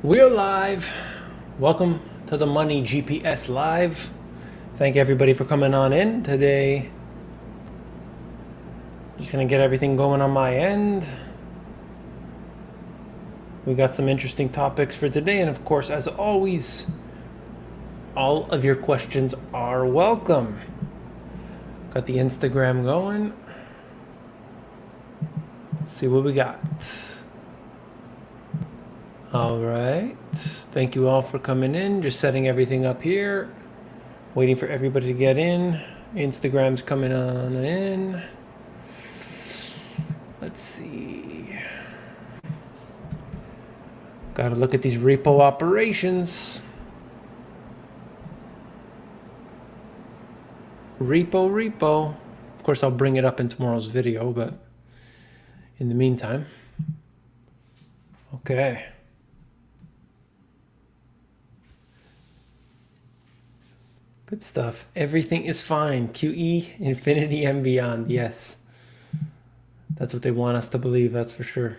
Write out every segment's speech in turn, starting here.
We're live. Welcome to the Money GPS Live. Thank everybody for coming on in today. Just gonna get everything going on my end. We got some interesting topics for today, and of course, as always, all of your questions are welcome. Got the Instagram going. Let's see what we got. All right. Thank you all for coming in. Just setting everything up here. Waiting for everybody to get in. Instagram's coming on in. Let's see. Got to look at these repo operations. Repo. Of course, I'll bring it up in tomorrow's video, but in the meantime. Okay. Good stuff. Everything is fine. QE, infinity, and beyond. Yes. That's what they want us to believe, that's for sure.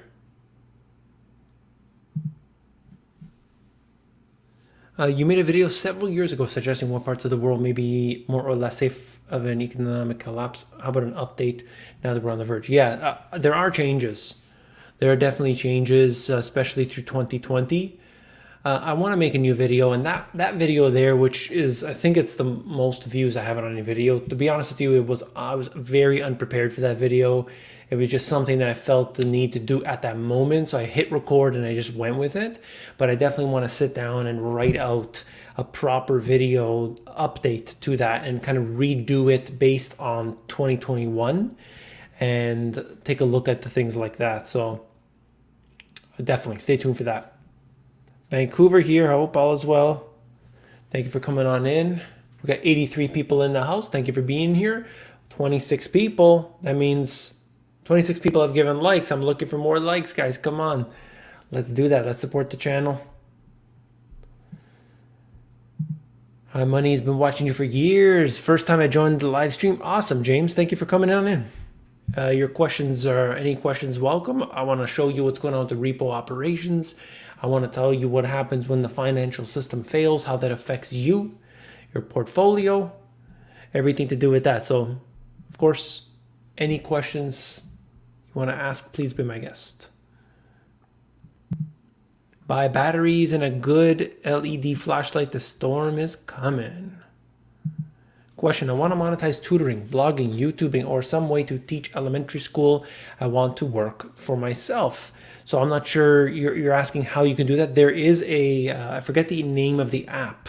You made a video several years ago suggesting what parts of the world may be more or less safe of an economic collapse. How about an update now that we're on the verge? Yeah, there are changes. There are definitely changes, especially through 2020. I want to make a new video, and that video there, which is, I think it's the most views I have on any video. To be honest with you, I was very unprepared for that video. It was just something that I felt the need to do at that moment, so I hit record and I just went with it. But I definitely want to sit down and write out a proper video update to that and kind of redo it based on 2021 and take a look at the things like that. So definitely stay tuned for that. Vancouver here. I hope all is well. Thank you for coming on in. We got 83 people in the house. Thank you for being here. 26 people. That means 26 people have given likes. I'm looking for more likes, guys. Come on. Let's do that. Let's support the channel. Hi, Money has been watching you for years. First time I joined the live stream. Awesome, James. Thank you for coming on in. Your questions are, any questions welcome. I want to show you what's going on with the repo operations. I want to tell you what happens when the financial system fails, how that affects you, your portfolio, everything to do with that. So, of course, any questions you want to ask, please be my guest. Buy batteries and a good LED flashlight. The storm is coming. Question, I want to monetize tutoring, blogging, YouTubing, or some way to teach elementary school. I want to work for myself. So I'm not sure, you're asking how you can do that. There is a, I forget the name of the app,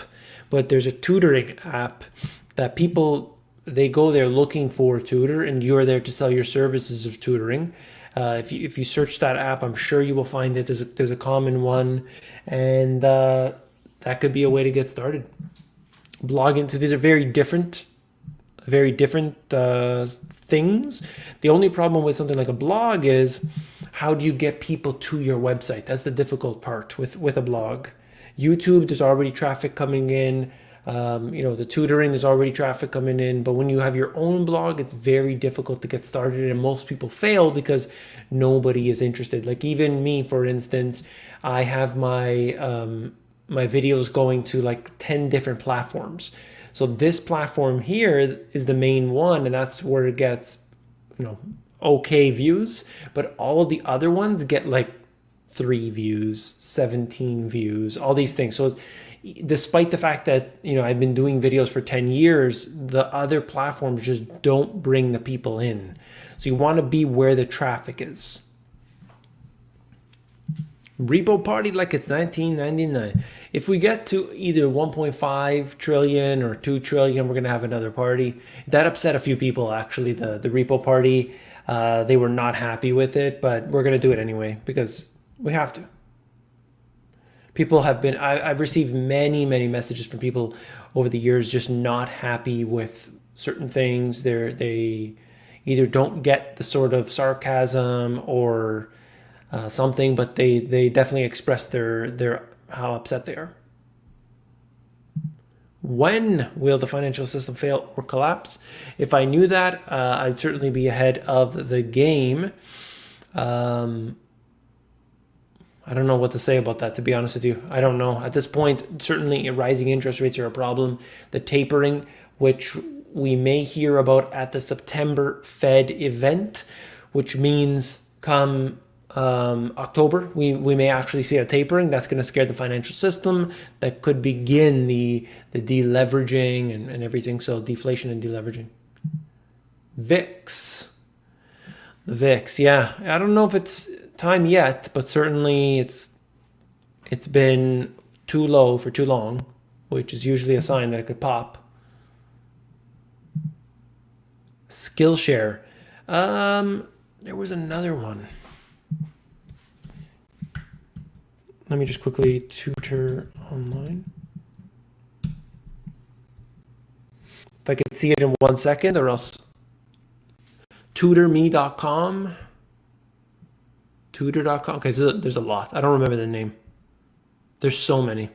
but there's a tutoring app that people, they go there looking for a tutor, and you're there to sell your services of tutoring. If you search that app, I'm sure you will find it. There's a common one, and that could be a way to get started. Blogging, so these are very different things. The only problem with something like a blog is, how do you get people to your website? That's the difficult part with a blog. YouTube, there's already traffic coming in. The tutoring, there's already traffic coming in. But when you have your own blog, it's very difficult to get started, and most people fail because nobody is interested. Like even me, for instance, I have my my videos going to like 10 different platforms. So this platform here is the main one, and that's where it gets, okay views, but all of the other ones get like 3 views, 17 views, all these things. So despite the fact that, I've been doing videos for 10 years, the other platforms just don't bring the people in. So you want to be where the traffic is. Repo party like it's 1999. If we get to either 1.5 trillion or 2 trillion, we're going to have another party. That upset a few people, actually, the repo party. They were not happy with it, but we're going to do it anyway because we have to. People have been, I've received many messages from people over the years just not happy with certain things. They either don't get the sort of sarcasm or something, but they definitely express their how upset they are. When will the financial system fail or collapse? If I knew that, I'd certainly be ahead of the game. I don't know what to say about that, to be honest with you. I don't know. At this point, certainly rising interest rates are a problem. The tapering, which we may hear about at the September Fed event, which means come October, we may actually see a tapering. That's going to scare the financial system. That could begin the deleveraging and everything. So deflation and deleveraging. VIX. The VIX, yeah. I don't know if it's time yet, but certainly it's been too low for too long, which is usually a sign that it could pop. Skillshare. There was another one. Let me just quickly tutor online. If I could see it in 1 second, or else tutorme.com. Tutor.com. Okay, so there's a lot. I don't remember the name. There's so many.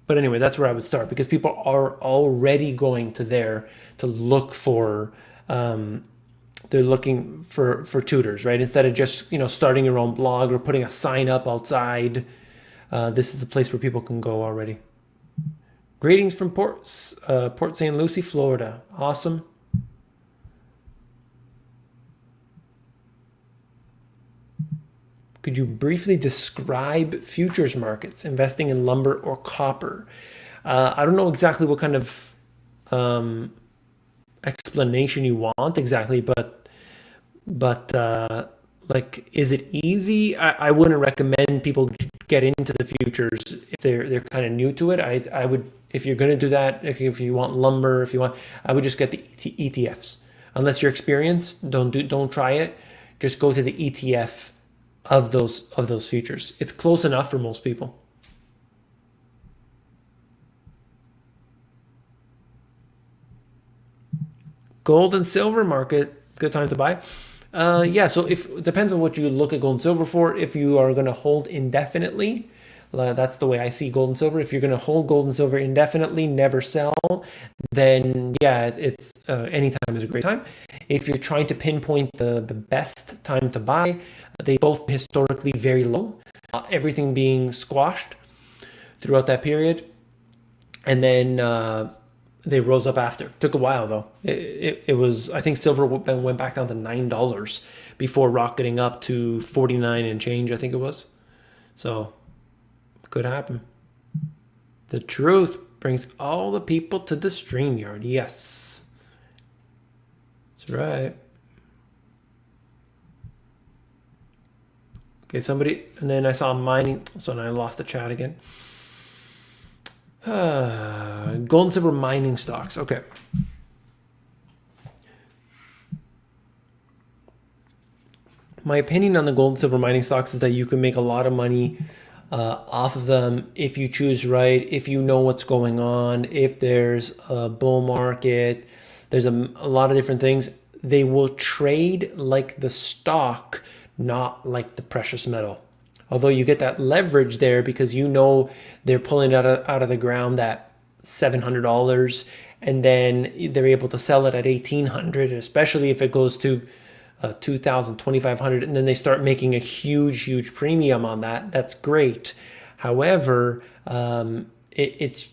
But anyway, that's where I would start, because people are already going to there to look for, they're looking for tutors, right? Instead of just, starting your own blog or putting a sign up outside. This is a place where people can go already. Greetings from Port St. Lucie, Florida. Awesome. Could you briefly describe futures markets, investing in lumber or copper? I don't know exactly what kind of explanation you want exactly, but like, is it easy? I wouldn't recommend people get into the futures if they're kind of new to it. I would, if you're going to do that, if you want lumber, I would just get the ETFs. Unless you're experienced, don't try it. Just go to the ETF of those futures. It's close enough for most people. Gold and silver market, good time to buy. Yeah, so it depends on what you look at gold and silver for. If you are going to hold indefinitely, that's the way I see gold and silver. If you're going to hold gold and silver indefinitely, never sell, then yeah, it's anytime is a great time. If you're trying to pinpoint the best time to buy, they both historically very low, everything being squashed throughout that period, and then they rose up after. Took a while though. It was, I think silver went back down to $9 before rocketing up to 49 and change, I think it was. So could happen. The truth brings all the people to the StreamYard. Yes, that's right. Okay, somebody, and then I saw mining, so now I lost the chat again. Gold and silver mining stocks. Okay. My opinion on the gold and silver mining stocks is that you can make a lot of money off of them if you choose right, if you know what's going on, if there's a bull market, there's a lot of different things. They will trade like the stock, not like the precious metal. Although you get that leverage there because they're pulling it out of the ground at $700, and then they're able to sell it at $1,800, especially if it goes to $2,000, $2,500, and then they start making a huge premium on that. That's great. However, it's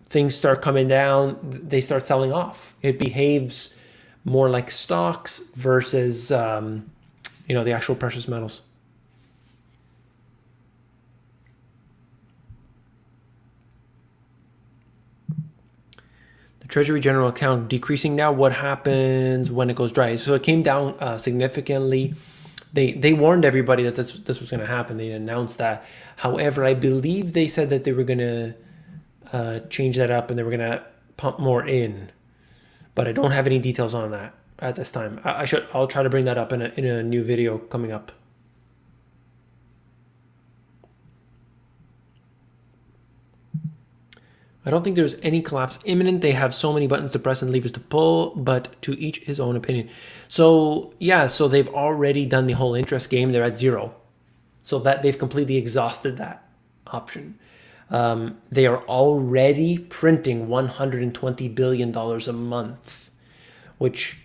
things start coming down, they start selling off. It behaves more like stocks versus the actual precious metals. Treasury general account decreasing now. What happens when it goes dry? So it came down significantly. They warned everybody that this was going to happen. They announced that. However, I believe they said that they were going to change that up and they were going to pump more in. But I don't have any details on that at this time. I'll try to bring that up in a new video coming up. I don't think there's any collapse imminent. They have so many buttons to press and levers to pull, but to each his own opinion. So yeah, so they've already done the whole interest game. They're at zero. So that they've completely exhausted that option. They are already printing $120 billion a month, which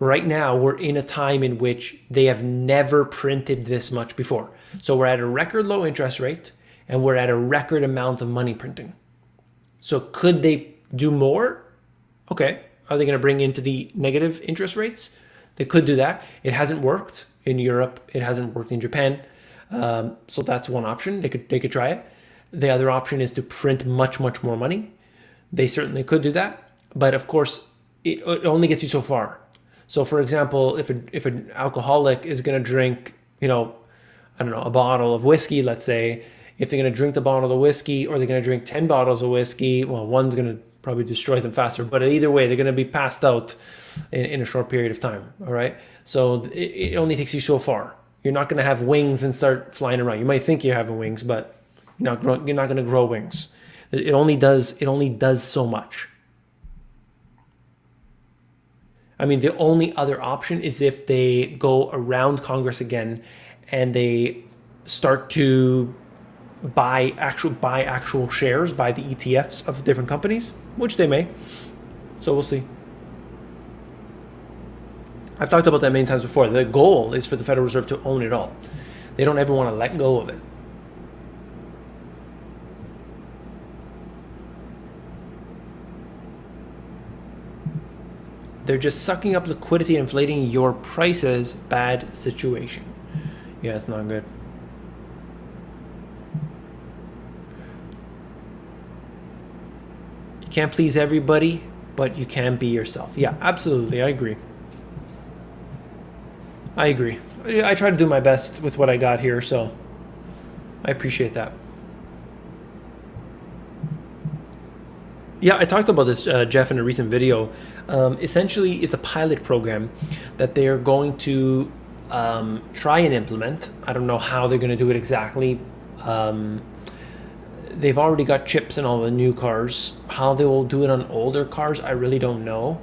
right now we're in a time in which they have never printed this much before. So we're at a record low interest rate and we're at a record amount of money printing. So could they do more? Okay. Are they going to bring into the negative interest rates? They could do that. It hasn't worked in Europe. It hasn't worked in Japan. So that's one option. They could try it. The other option is to print much more money. They certainly could do that. But of course, it only gets you so far. So for example, if an alcoholic is going to drink, I don't know, a bottle of whiskey, let's say, if they're going to drink the bottle of whiskey or they're going to drink 10 bottles of whiskey, well, one's going to probably destroy them faster, but either way, they're going to be passed out in a short period of time. All right. So it only takes you so far. You're not going to have wings and start flying around. You might think you're having wings, but you're not going to grow wings. It only does so much. I mean, the only other option is if they go around Congress again and they start to buy actual shares, buy the ETFs of different companies, which they may. So we'll see. I've talked about that many times before. The goal is for the Federal Reserve to own it all. They don't ever want to let go of it. They're just sucking up liquidity and inflating your prices. Bad situation. Yeah, it's not good. You can't please everybody, but you can be yourself. Yeah, absolutely. I agree. I try to do my best with what I got here, so I appreciate that. Yeah, I talked about this, Jeff, in a recent video. Essentially, it's a pilot program that they're going to try and implement. I don't know how they're going to do it exactly. They've already got chips in all the new cars. How they will do it on older cars, I really don't know.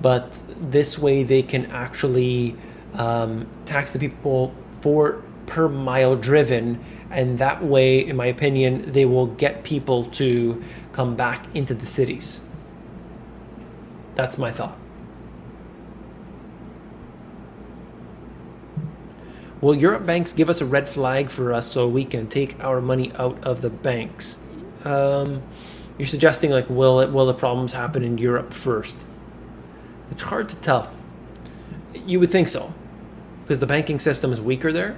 But this way, they can actually tax the people for per mile driven, and that way, in my opinion, they will get people to come back into the cities. That's my thought. Will Europe banks give us a red flag for us so we can take our money out of the banks? You're suggesting, like, will the problems happen in Europe first? It's hard to tell. You would think so, because the banking system is weaker there.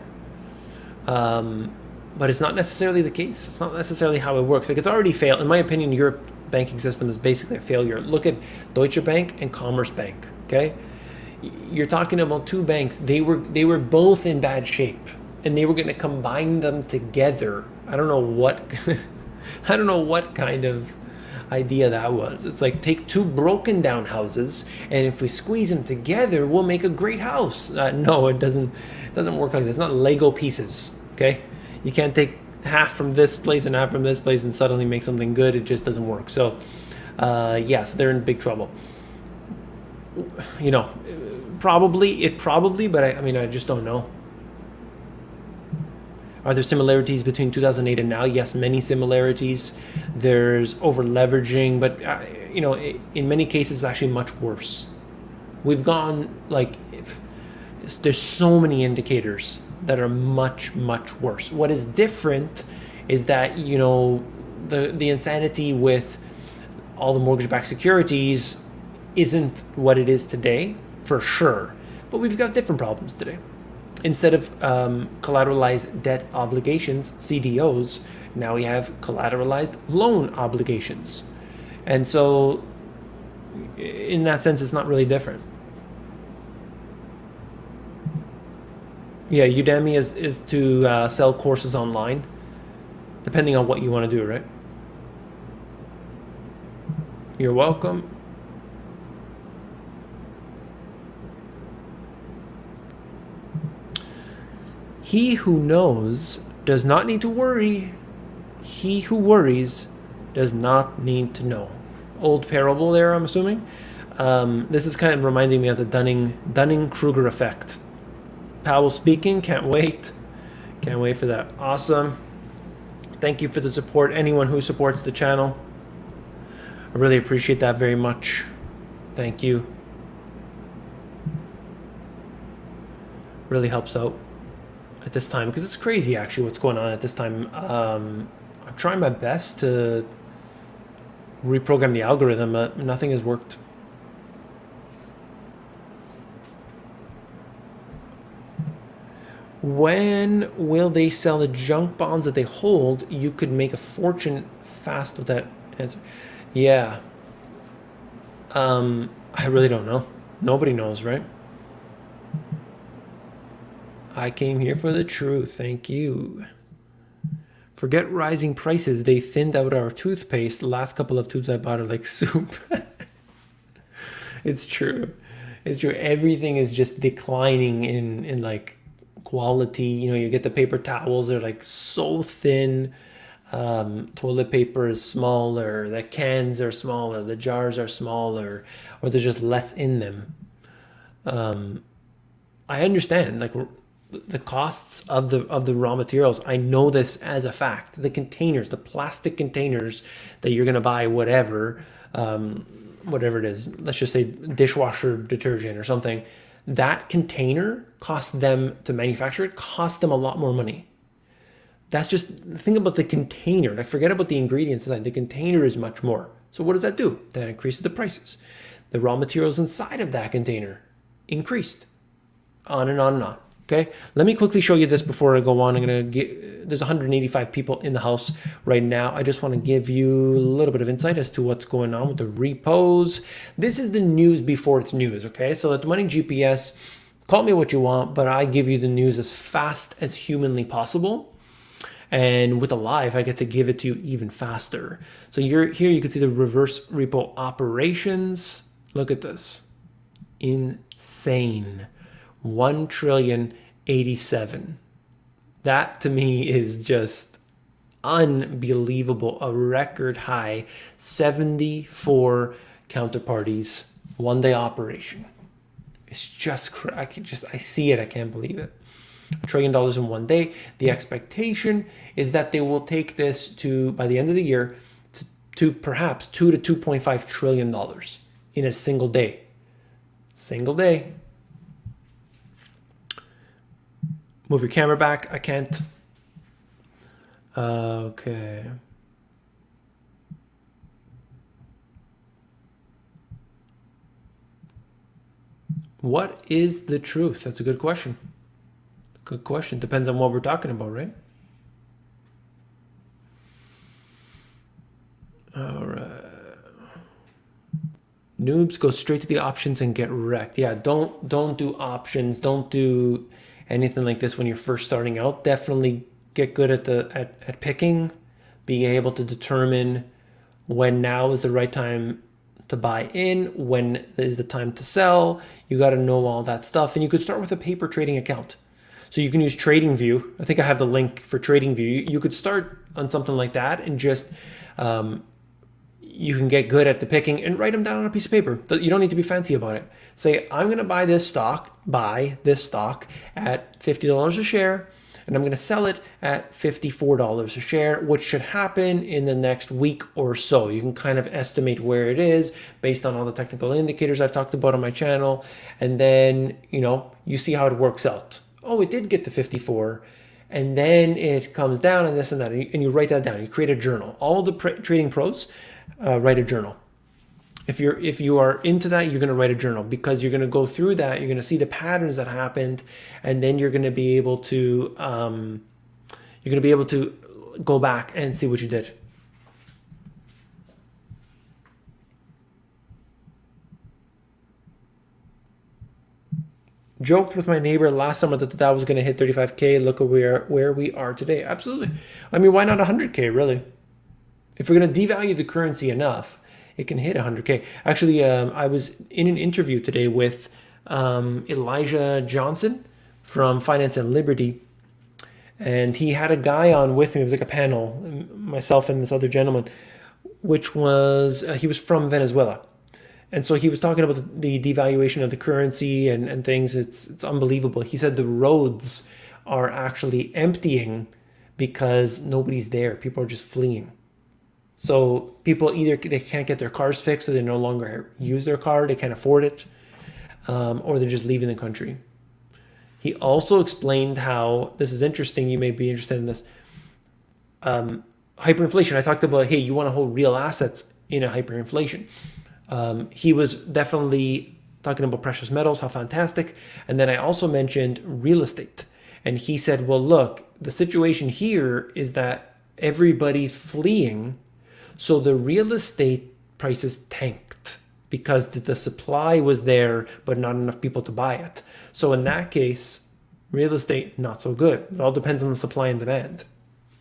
But it's not necessarily the case. It's not necessarily how it works. Like, it's already failed. In my opinion, Europe banking system is basically a failure. Look at Deutsche Bank and Commerce Bank. Okay, you're talking about two banks. They were both in bad shape, and they were going to combine them together. I don't know what I don't know what kind of idea that was. It's like, take two broken down houses, and if we squeeze them together, we'll make a great house. No, it doesn't work like that. It's not Lego pieces. Okay, you can't take half from this place and half from this place and suddenly make something good. It just doesn't work. So yes, they're in big trouble. Probably, but I mean, I just don't know. Are there similarities between 2008 and now? Yes, many similarities. There's over leveraging, but in many cases, it's actually much worse. We've gone there's so many indicators that are much worse. What is different is that the insanity with all the mortgage-backed securities isn't what it is today, for sure. But we've got different problems today. Instead of collateralized debt obligations, CDOs, now we have collateralized loan obligations. And so in that sense, it's not really different. Yeah, Udemy is to sell courses online, depending on what you want to do, right? You're welcome. He who knows does not need to worry. He who worries does not need to know. Old parable there, I'm assuming. This is kind of reminding me of the Dunning-Kruger effect. Powell speaking. Can't wait. Can't wait for that. Awesome. Thank you for the support. Anyone who supports the channel, I really appreciate that very much. Thank you. really helps out at this time, because it's crazy actually what's going on at this time. I'm trying my best to reprogram the algorithm, but nothing has worked. When will they sell the junk bonds that they hold? You could make a fortune fast with that answer. Yeah. I really don't know. Nobody knows, right? I came here for the truth. Thank you. Forget rising prices. They thinned out our toothpaste. The last couple of tubes I bought are like soup. It's true. It's true. Everything is just declining in like quality. You know, you get the paper towels, they're like so thin. Toilet paper is smaller, the cans are smaller, the jars are smaller, or there's just less in them. I understand like the costs of the raw materials. I know this as a fact. The containers, the plastic containers that you're gonna buy, whatever it is, let's just say dishwasher detergent or something, that container costs them to manufacture it, costs them a lot more money. That's just, think about the container. Like, forget about the ingredients inside. The container is much more. So what does that do? That increases the prices. The raw materials inside of that container increased. On and on and on. Okay, let me quickly show you this before I go on. There's 185 people in the house right now. I just want to give you a little bit of insight as to what's going on with the repos. This is the news before it's news, okay? So at the Money GPS, call me what you want, but I give you the news as fast as humanly possible. And with a live, I get to give it to you even faster. So here you can see the reverse repo operations. Look at this. Insane. 1,087,000,000. That to me is just unbelievable. A record high. 74 counterparties, 1-day operation. It's just, I see it, I can't believe it. $1 trillion in 1 day. The expectation is that they will take this to, by the end of the year, to perhaps $2 to $2.5 trillion in a single day. Single day. Move your camera back. I can't. Okay. What is the truth? That's a good question. Good question. Depends on what we're talking about, right? All right. Noobs go straight to the options and get wrecked. Yeah, don't do options. Don't do anything like this when you're first starting out. Definitely get good at picking, being able to determine when now is the right time to buy in, when is the time to sell. You got to know all that stuff. And you could start with a paper trading account. So you can use TradingView. I think I have the link for TradingView. You could start on something like that and just, you can get good at the picking and write them down on a piece of paper. You don't need to be fancy about it. Say, I'm going to buy this stock at $50 a share, and I'm going to sell it at $54 a share, which should happen in the next week or so. You can kind of estimate where it is based on all the technical indicators I've talked about on my channel. And then, you see how it works out. Oh, it did get to 54. And then it comes down and this and that. And you write that down. You create a journal. All the trading pros write a journal. If you are into that, you're going to write a journal, because you're going to go through that. You're going to see the patterns that happened, and then you're going to be able to go back and see what you did. Joked with my neighbor last summer that the Dow was going to hit 35K. Look at where we are today. Absolutely. I mean, why not 100K, really? If we're going to devalue the currency enough, it can hit 100K. Actually, I was in an interview today with Elijah Johnson from Finance and Liberty, and he had a guy on with me. It was like a panel, myself and this other gentleman, which was, he was from Venezuela. And so he was talking about the devaluation of the currency and things. It's unbelievable. He said the roads are actually emptying because nobody's there. People are just fleeing. So people either they can't get their cars fixed, so they no longer use their car, they can't afford it, or they're just leaving the country. He also explained how, this is interesting, you may be interested in this, hyperinflation. I talked about, hey, you want to hold real assets in a hyperinflation. He was definitely talking about precious metals, how fantastic. And then I also mentioned real estate. And he said, well, look, the situation here is that everybody's fleeing. So the real estate prices tanked because the supply was there, but not enough people to buy it. So in that case, real estate, not so good. It all depends on the supply and demand.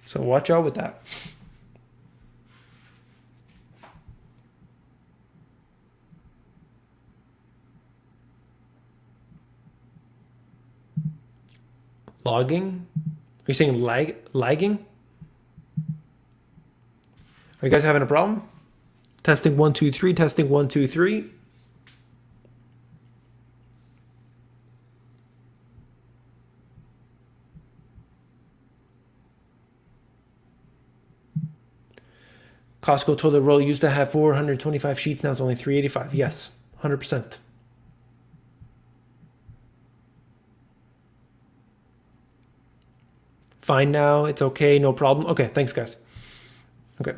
So watch out with that. Logging? Are you saying lagging? Are you guys having a problem? Testing 1, 2, 3, testing 1, 2, 3. Costco toilet roll used to have 425 sheets, now it's only 385. Yes, 100%. Fine now, it's okay, no problem. Okay, thanks guys. Okay.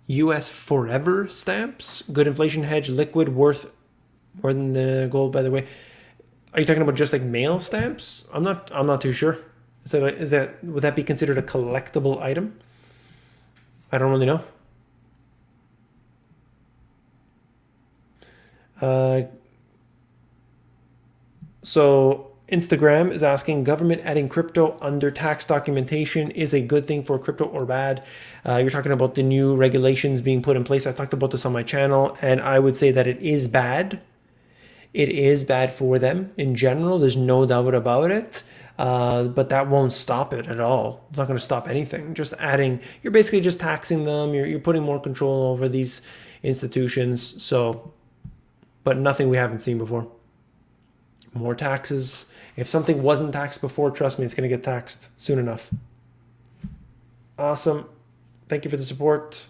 US forever stamps, good inflation hedge, liquid, worth more than the gold, by the way. Are you talking about just like mail stamps? I'm not too sure. Would that be considered a collectible item? I don't really know. So Instagram is asking, government adding crypto under tax documentation is a good thing for crypto or bad? You're talking about the new regulations being put in place. I talked about this on my channel, and I would say that it is bad. It is bad for them in general. There's no doubt about it. But that won't stop it at all. It's not going to stop anything. Just adding, you're basically just taxing them. You're putting more control over these institutions. So, but nothing we haven't seen before. More taxes. If something wasn't taxed before, trust me, it's going to get taxed soon enough. Awesome. Thank you for the support.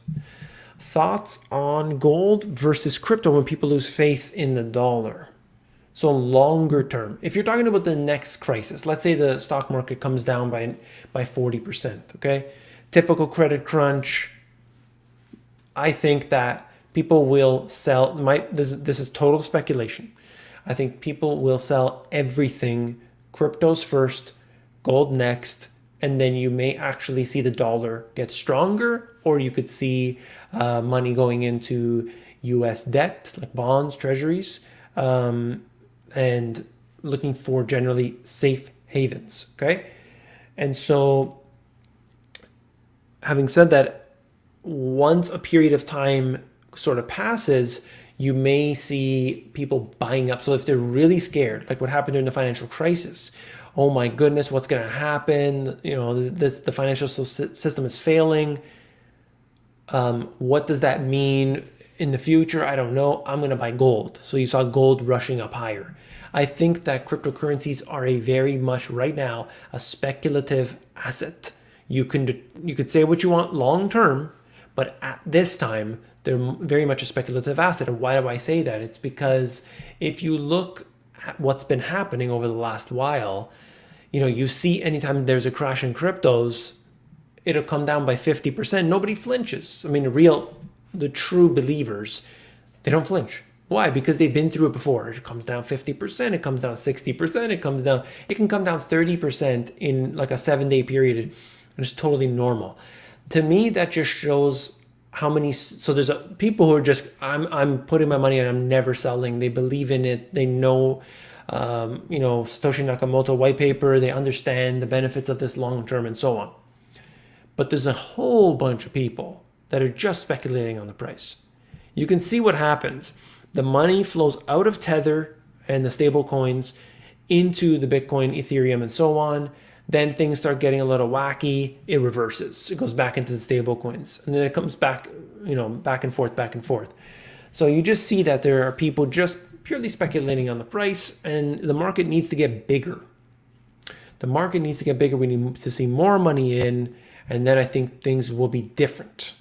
Thoughts on gold versus crypto when people lose faith in the dollar? So longer term, if you're talking about the next crisis, let's say the stock market comes down by 40%, okay? Typical credit crunch. I think that people will sell, this is total speculation. I think people will sell everything, cryptos first, gold next, and then you may actually see the dollar get stronger, or you could see money going into US debt, like bonds, treasuries, and looking for generally safe havens, okay? And so, having said that, once a period of time sort of passes, you may see people buying up. So if they're really scared, like what happened during the financial crisis, oh my goodness, what's going to happen? You know, the financial system is failing. What does that mean in the future? I don't know. I'm going to buy gold. So you saw gold rushing up higher. I think that cryptocurrencies are a very much right now a speculative asset. You could say what you want long term, but at this time they're very much a speculative asset. And why do I say that? It's because if you look at what's been happening over the last while, you know, you see anytime there's a crash in cryptos, it'll come down by 50%. Nobody flinches. I mean, the true believers, they don't flinch. Why? Because they've been through it before. It comes down 50%, it comes down 60%, it can come down 30% in like a 7-day period. It's totally normal. To me, that just shows how many, so there's people who are just, I'm putting my money and I'm never selling. They believe in it. They know, Satoshi Nakamoto white paper. They understand the benefits of this long term and so on. But there's a whole bunch of people that are just speculating on the price. You can see what happens. The money flows out of Tether and the stable coins into the Bitcoin, Ethereum, and so on. Then things start getting a little wacky. It reverses. It goes back into the stable coins. And then it comes back, back and forth, back and forth. So you just see that there are people just purely speculating on the price, and the market needs to get bigger. The market needs to get bigger. We need to see more money in, and then I think things will be different.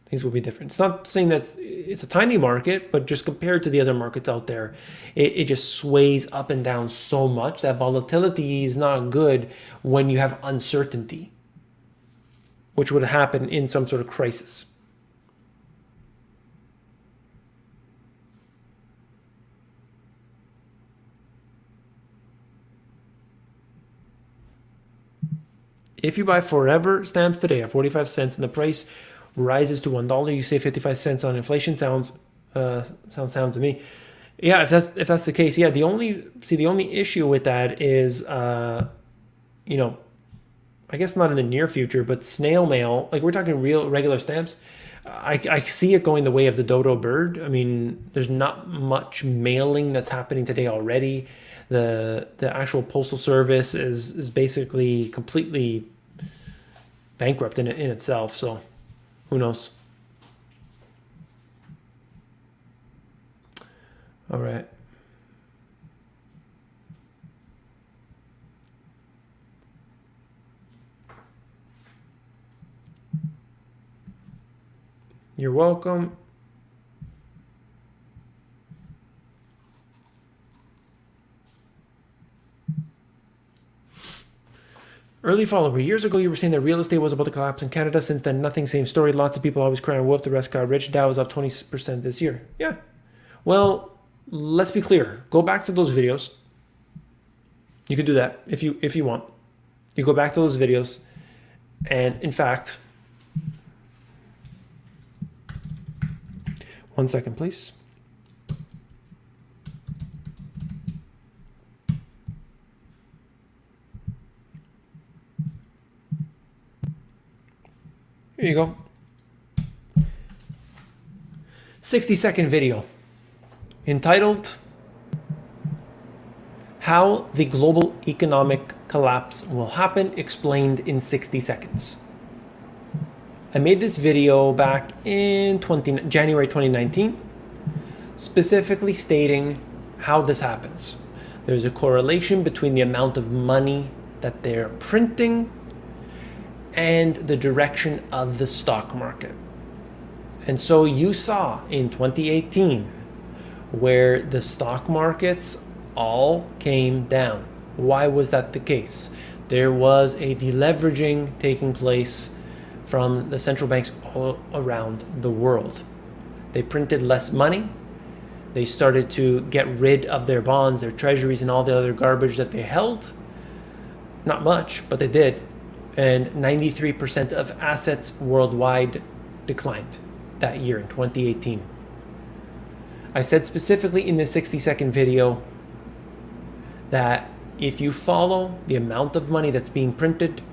things will be different. It's not saying that it's a tiny market, but just compared to the other markets out there, it just sways up and down so much that volatility is not good when you have uncertainty, which would happen in some sort of crisis. If you buy forever stamps today at 45 cents and the price rises to $1, you save 55 cents on inflation. Sounds sound to me. Yeah, if that's the case, yeah. The only issue with that is, you know, I guess not in the near future, but snail mail, like we're talking real regular stamps. I see it going the way of the dodo bird. I mean, there's not much mailing that's happening today already. The actual postal service is basically completely bankrupt in itself. So who knows? All right. You're welcome. Early follower. Years ago, you were saying that real estate was about to collapse in Canada. Since then, nothing. Same story. Lots of people always crying wolf. The rest got rich. Dow was up 20% this year. Yeah. Well, let's be clear. Go back to those videos. You can do that if you want. You go back to those videos, and in fact, one second, please. Here you go. 60-second video entitled How the Global Economic Collapse Will Happen, explained in 60 seconds. I made this video back in January 2019, specifically stating how this happens. There's a correlation between the amount of money that they're printing and the direction of the stock market. And so you saw in 2018 where the stock markets all came down. Why was that the case? There was a deleveraging taking place from the central banks all around the world. They printed less money. They started to get rid of their bonds, their treasuries, and all the other garbage that they held. Not much, but they did. And 93% of assets worldwide declined that year in 2018. I said specifically in this 60-second video that if you follow the amount of money that's being printed,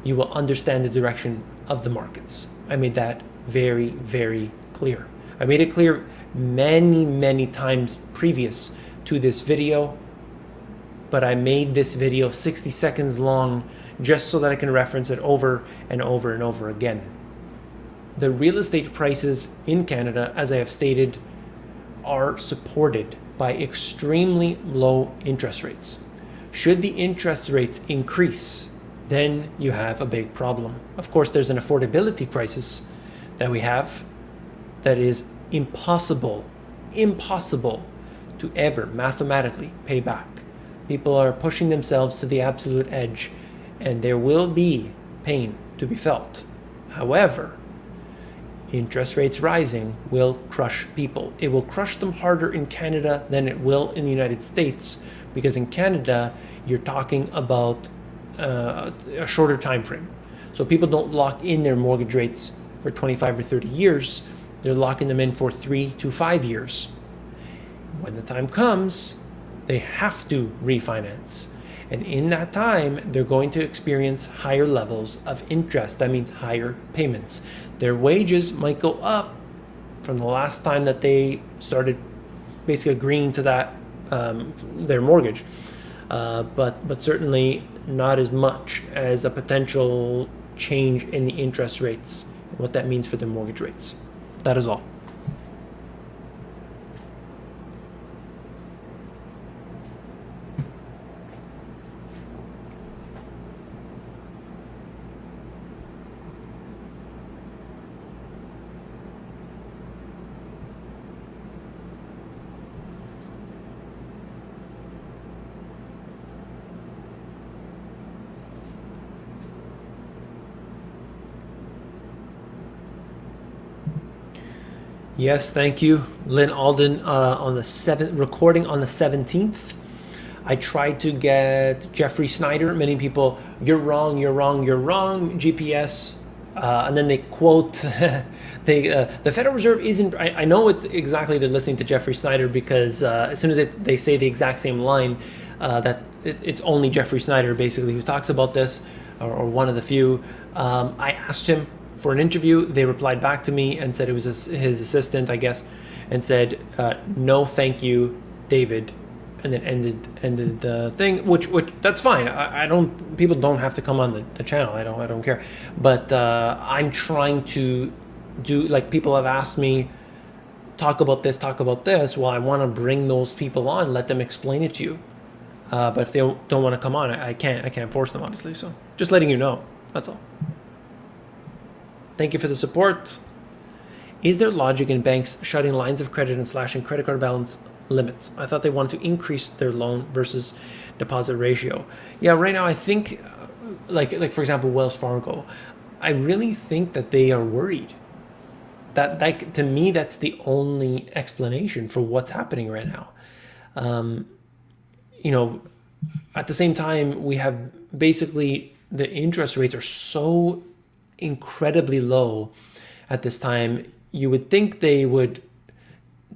you will understand the direction of the markets. I made that very, very clear. I made it clear many, many times previous to this video, but I made this video 60 seconds long just so that I can reference it over and over and over again. The real estate prices in Canada, as I have stated, are supported by extremely low interest rates. Should the interest rates increase, then you have a big problem. Of course, there's an affordability crisis that we have that is impossible to ever mathematically pay back. People are pushing themselves to the absolute edge, and there will be pain to be felt. However, interest rates rising will crush people. It will crush them harder in Canada than it will in the United States, because in Canada, you're talking about a shorter time frame. So people don't lock in their mortgage rates for 25 or 30 years. They're locking them in for 3 to 5 years. When the time comes, they have to refinance. And in that time, they're going to experience higher levels of interest. That means higher payments. Their wages might go up from the last time that they started basically agreeing to that, their mortgage. But certainly not as much as a potential change in the interest rates and what that means for their mortgage rates. That is all. Yes, thank you, Lynn Alden. On the 7th, recording on the 17th. I tried to get Jeffrey Snyder. Many people, you're wrong, you're wrong, you're wrong. GPS, and then they quote, the Federal Reserve isn't. I know it's exactly they're listening to Jeffrey Snyder because as soon as they say the exact same line, it's only Jeffrey Snyder basically who talks about this, or one of the few. I asked him for an interview. They replied back to me and said it was his assistant, I guess, and said, no, thank you, David, and then ended the thing, which that's fine. I don't, people don't have to come on the channel. I don't care. But I'm trying to do, like, people have asked me, talk about this. Well, I want to bring those people on, let them explain it to you. But if they don't want to come on, I can't force them, obviously. So just letting you know. That's all. Thank you for the support. Is there logic in banks shutting lines of credit and slashing credit card balance limits? I thought they wanted to increase their loan versus deposit ratio. Yeah, right now I think, like for example, Wells Fargo, I really think that they are worried. That to me, that's the only explanation for what's happening right now. At the same time, we have basically the interest rates are so incredibly low at this time. You would think they would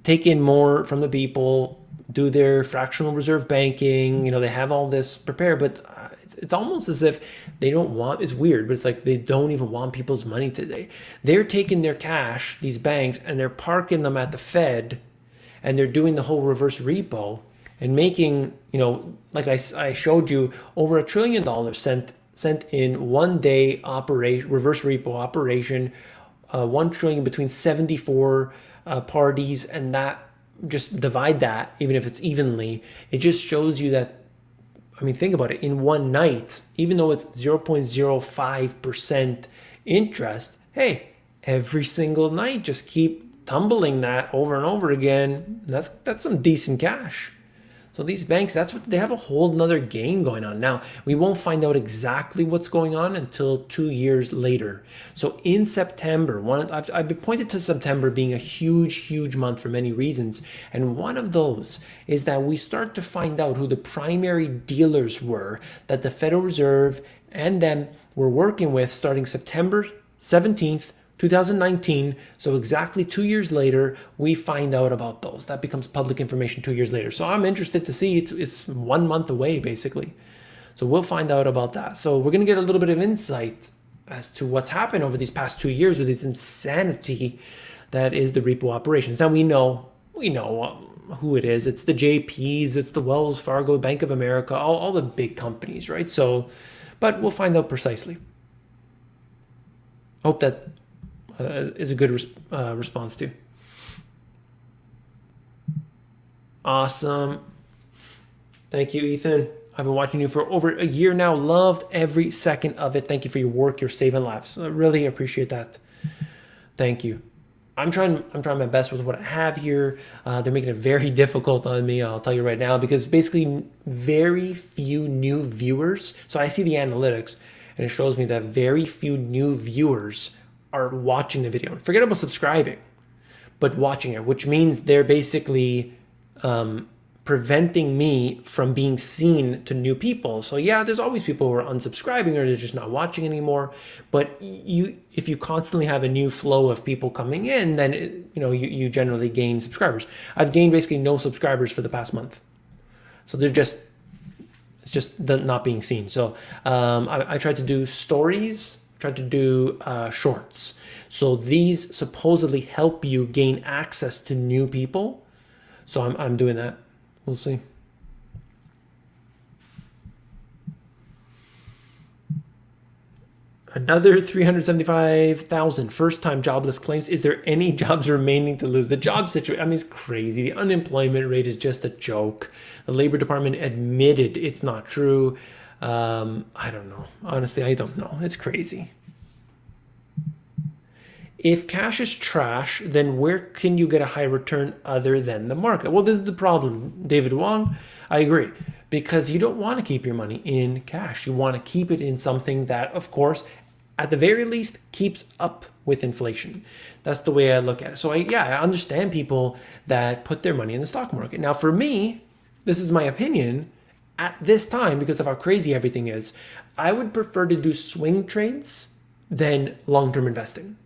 take in more from the people, do their fractional reserve banking. They have all this prepared, but it's almost as if they don't want, it's weird, but it's like they don't even want people's money today. They're taking their cash, these banks, and they're parking them at the Fed, and they're doing the whole reverse repo and making, like I showed you, over $1 trillion sent in one day operation, reverse repo operation, 1 trillion between 74 parties, and that, just divide that, even if it's evenly, it just shows you that, think about it, in one night, even though it's 0.05% interest, hey, every single night, just keep tumbling that over and over again. That's some decent cash. So these banks, that's what they have, a whole nother game going on. Now, we won't find out exactly what's going on until 2 years later. So in September, I've been pointed to September being a huge month for many reasons. And one of those is that we start to find out who the primary dealers were that the Federal Reserve and them were working with starting September 17th, 2019, so exactly 2 years later, we find out about those. That becomes public information 2 years later. So I'm interested to see, it's 1 month away, basically. So we'll find out about that. So we're going to get a little bit of insight as to what's happened over these past 2 years with this insanity that is the repo operations. Now we know who it is. It's the JPs, it's the Wells Fargo, Bank of America, all the big companies, right? So, but we'll find out precisely. Hope that is a good response to. Awesome. Thank you, Ethan. I've been watching you for over a year now. Loved every second of it. Thank you for your work. You're saving lives. I really appreciate that. Thank you. I'm trying my best with what I have here. They're making it very difficult on me, I'll tell you right now, because basically very few new viewers. So I see the analytics, and it shows me that very few new viewers are watching the video. Forget about subscribing, but watching it, which means they're basically preventing me from being seen to new people. So yeah, there's always people who are unsubscribing or they're just not watching anymore. But if you constantly have a new flow of people coming in, then you generally gain subscribers. I've gained basically no subscribers for the past month. So it's just not being seen. So I tried to do stories, tried to do shorts. So these supposedly help you gain access to new people. So I'm doing that. We'll see. Another 375,000 first-time jobless claims. Is there any jobs remaining to lose? The job situation, it's crazy. The unemployment rate is just a joke. The Labor Department admitted it's not true. I don't know. Honestly, I don't know. It's crazy. If cash is trash, then where can you get a high return other than the market? Well, this is the problem, David Wong. I agree, because you don't want to keep your money in cash. You want to keep it in something that, of course, at the very least, keeps up with inflation. That's the way I look at it. So I understand people that put their money in the stock market. Now, for me, this is my opinion, at this time, because of how crazy everything is, I would prefer to do swing trades than long-term investing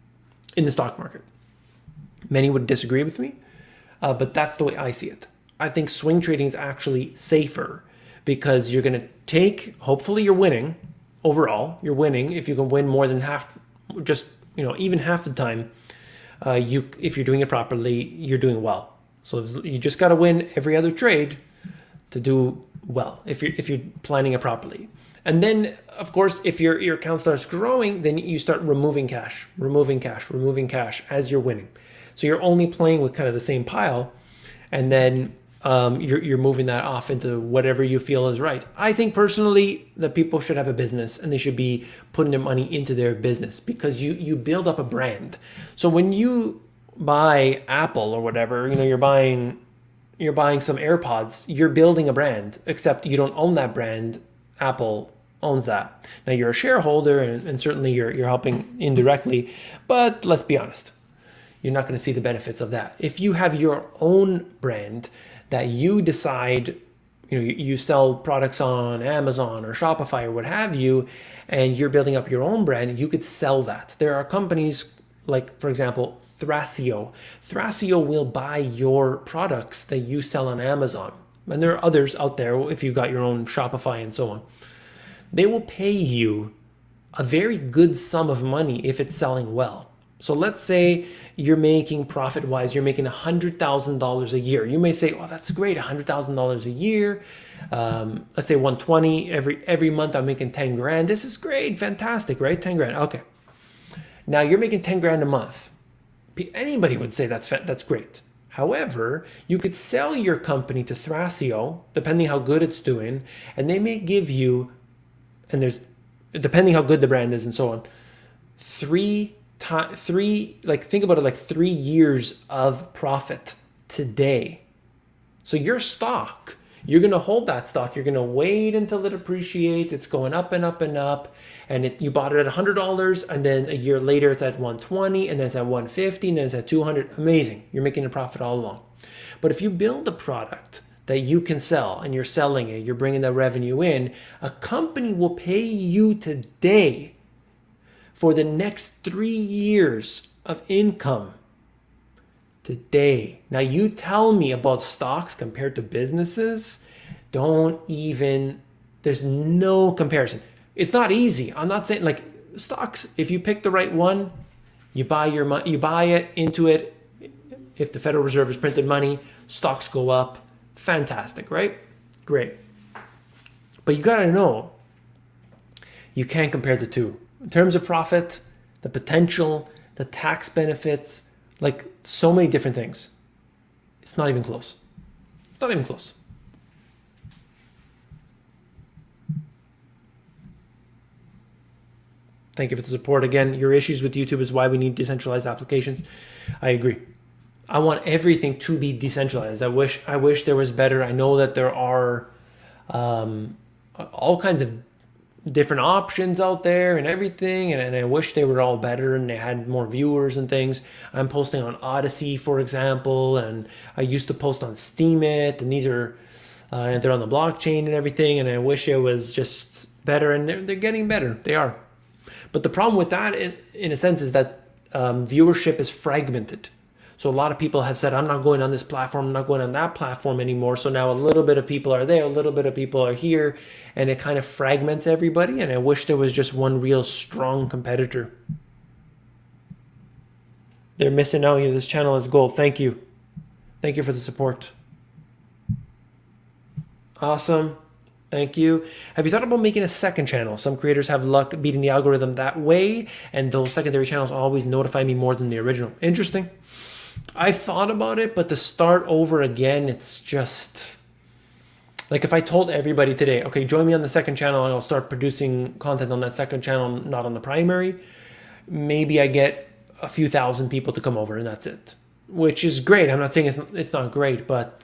in the stock market. Many would disagree with me, but that's the way I see it. I think swing trading is actually safer because you're going to take, hopefully you're winning overall. You're winning if you can win more than half, just, even half the time. If you're doing it properly, you're doing well. So you just got to win every other trade to do well if you're planning it properly. And then, of course, if your account starts growing, then you start removing cash as you're winning. So you're only playing with kind of the same pile, and then you're moving that off into whatever you feel is right. I think personally that people should have a business and they should be putting their money into their business because you build up a brand. So when you buy Apple or whatever, you're buying some AirPods, you're building a brand, except you don't own that brand. Apple owns that. Now you're a shareholder and certainly you're helping indirectly, but let's be honest, you're not going to see the benefits of that. If you have your own brand that you decide, you sell products on Amazon or Shopify or what have you, and you're building up your own brand, you could sell that. There are companies like, for example, Thrasio. Thrasio will buy your products that you sell on Amazon. And there are others out there if you've got your own Shopify and so on. They will pay you a very good sum of money if it's selling well. So let's say you're making profit-wise, you're making $100,000 a year. You may say, "Oh, that's great, $100,000 a year." Let's say 120 every month. I'm making 10 grand. This is great, fantastic, right? 10 grand. Okay. Now you're making 10 grand a month. Anybody would say that's great. However, you could sell your company to Thrasio, depending how good it's doing, and they may give you, depending how good the brand is and so on, think about it like 3 years of profit today. So your stock, you're going to hold that stock. You're going to wait until it appreciates. It's going up and up and up. And you bought it at $100, and then a year later it's at 120, and then it's at 150, and then it's at 200. Amazing. You're making a profit all along. But if you build a product that you can sell and you're selling it, you're bringing that revenue in, a company will pay you today for the next 3 years of income today. Now you tell me about stocks compared to businesses. There's no comparison. It's not easy. I'm not saying like stocks, if you pick the right one, you buy it into it. If the Federal Reserve has printed money, stocks go up. Fantastic, right? Great. But you got to know, you can't compare the two. In terms of profit, the potential, the tax benefits, like so many different things. It's not even close. It's not even close. Thank you for the support. Again, your issues with YouTube is why we need decentralized applications. I agree. I want everything to be decentralized. I wish there was better. I know that there are all kinds of different options out there and everything, and I wish they were all better and they had more viewers and things. I'm posting on Odyssey, for example, and I used to post on Steemit, and these are they're on the blockchain and everything, and I wish it was just better, and they're getting better. They are. But the problem with that, in a sense, is that viewership is fragmented. So a lot of people have said, I'm not going on this platform, I'm not going on that platform anymore. So now a little bit of people are there, a little bit of people are here, and it kind of fragments everybody. And I wish there was just one real strong competitor. They're missing out. This channel is gold. Thank you. Thank you for the support. Awesome. Thank you. Have you thought about making a second channel? Some creators have luck beating the algorithm that way, and those secondary channels always notify me more than the original. Interesting. I thought about it, but to start over again, it's just like if I told everybody today, okay, join me on the second channel and I'll start producing content on that second channel, not on the primary, maybe I get a few thousand people to come over and that's it, which is great. I'm not saying it's not great, but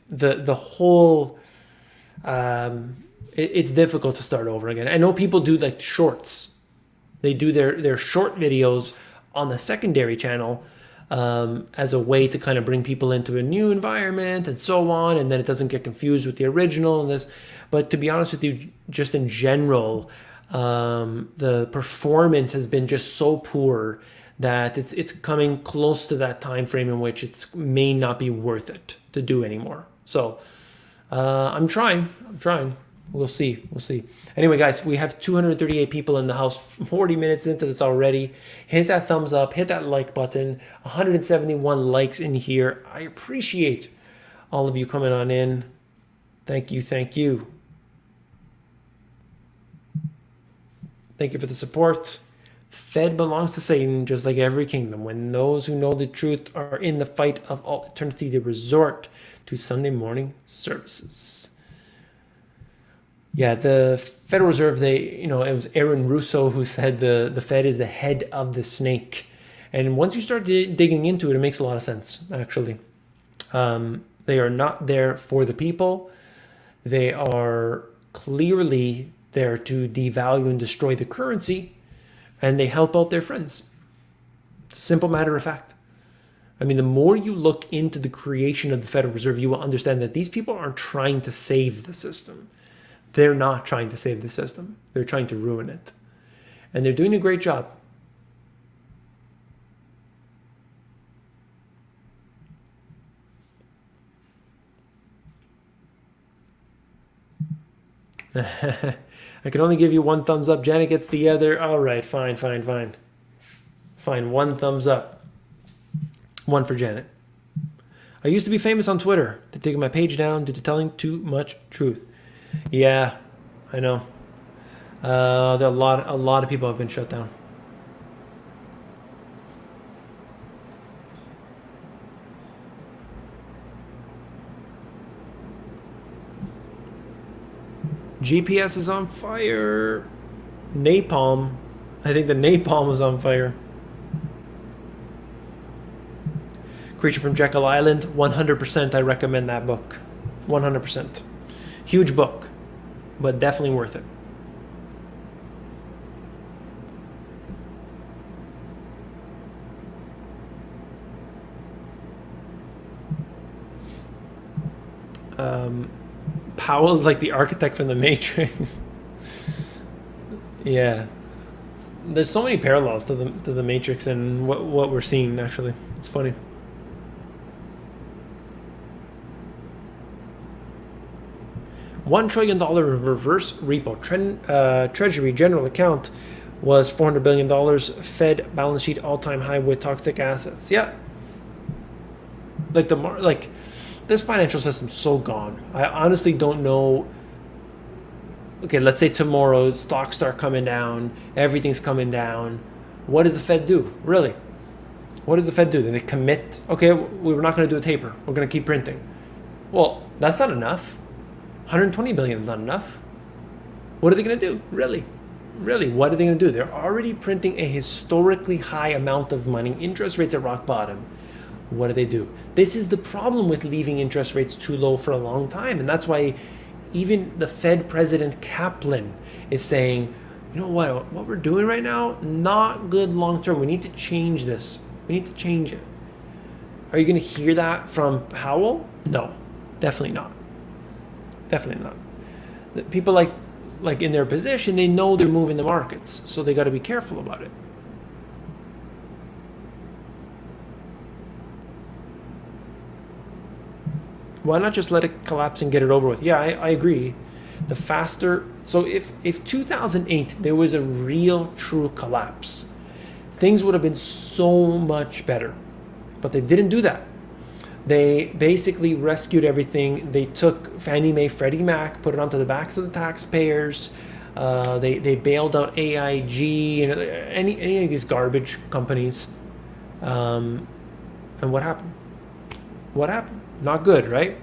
the whole, it's difficult to start over again. I know people do like shorts. They do their short videos on the secondary channel as a way to kind of bring people into a new environment and so on, and then it doesn't get confused with the original and this. But to be honest with you, just in general, the performance has been just so poor that it's coming close to that time frame in which it may not be worth it to do anymore. So I'm trying. We'll see. Anyway, guys, we have 238 people in the house, 40 minutes into this already. Hit that thumbs up, hit that like button. 171 likes in here. I appreciate all of you coming on in. Thank you. Thank you for the support. Fed belongs to Satan, just like every kingdom. When those who know the truth are in the fight of all eternity, they resort to Sunday morning services. Yeah, the Federal Reserve, it was Aaron Russo who said the Fed is the head of the snake. And once you start digging into it, it makes a lot of sense, actually. They are not there for the people. They are clearly there to devalue and destroy the currency, and they help out their friends. Simple matter of fact. I mean, the more you look into the creation of the Federal Reserve, you will understand that these people aren't trying to save the system. They're not trying to save the system. They're trying to ruin it. And they're doing a great job. I can only give you one thumbs up. Janet gets the other. All right, fine. Fine, one thumbs up. One for Janet. I used to be famous on Twitter. They're taking my page down due to telling too much truth. Yeah, I know. There are a lot of people have been shut down. GPS is on fire. Napalm. I think the napalm is on fire. Creature from Jekyll Island. 100% I recommend that book. 100%. Huge book, but definitely worth it. Powell is like the architect from the Matrix. Yeah, there's so many parallels to the Matrix and what we're seeing. Actually, it's funny. $1 trillion in reverse repo. Treasury general account was $400 billion. Fed balance sheet all-time high with toxic assets. Yeah. Like this financial system's so gone. I honestly don't know. Okay, let's say tomorrow stocks start coming down, everything's coming down. What does the Fed do? Really? What does the Fed do? Then they commit, okay, we're not going to do a taper. We're going to keep printing. Well, that's not enough. 120 billion is not enough. What are they going to do? Really, what are they going to do? They're already printing a historically high amount of money. Interest rates at rock bottom. What do? This is the problem with leaving interest rates too low for a long time. And that's why even the Fed President Kaplan is saying, you know what we're doing right now, not good long term. We need to change this. We need to change it. Are you going to hear that from Powell? No, definitely not. Definitely not. The people like in their position, they know they're moving the markets, so they got to be careful about it. Why not just let it collapse and get it over with? Yeah, I agree. The faster. So if 2008 there was a real true collapse, things would have been so much better. But they didn't do that. They basically rescued everything. They took Fannie Mae, Freddie Mac, put it onto the backs of the taxpayers. They bailed out AIG and any of these garbage companies. And what happened? What happened? Not good, right?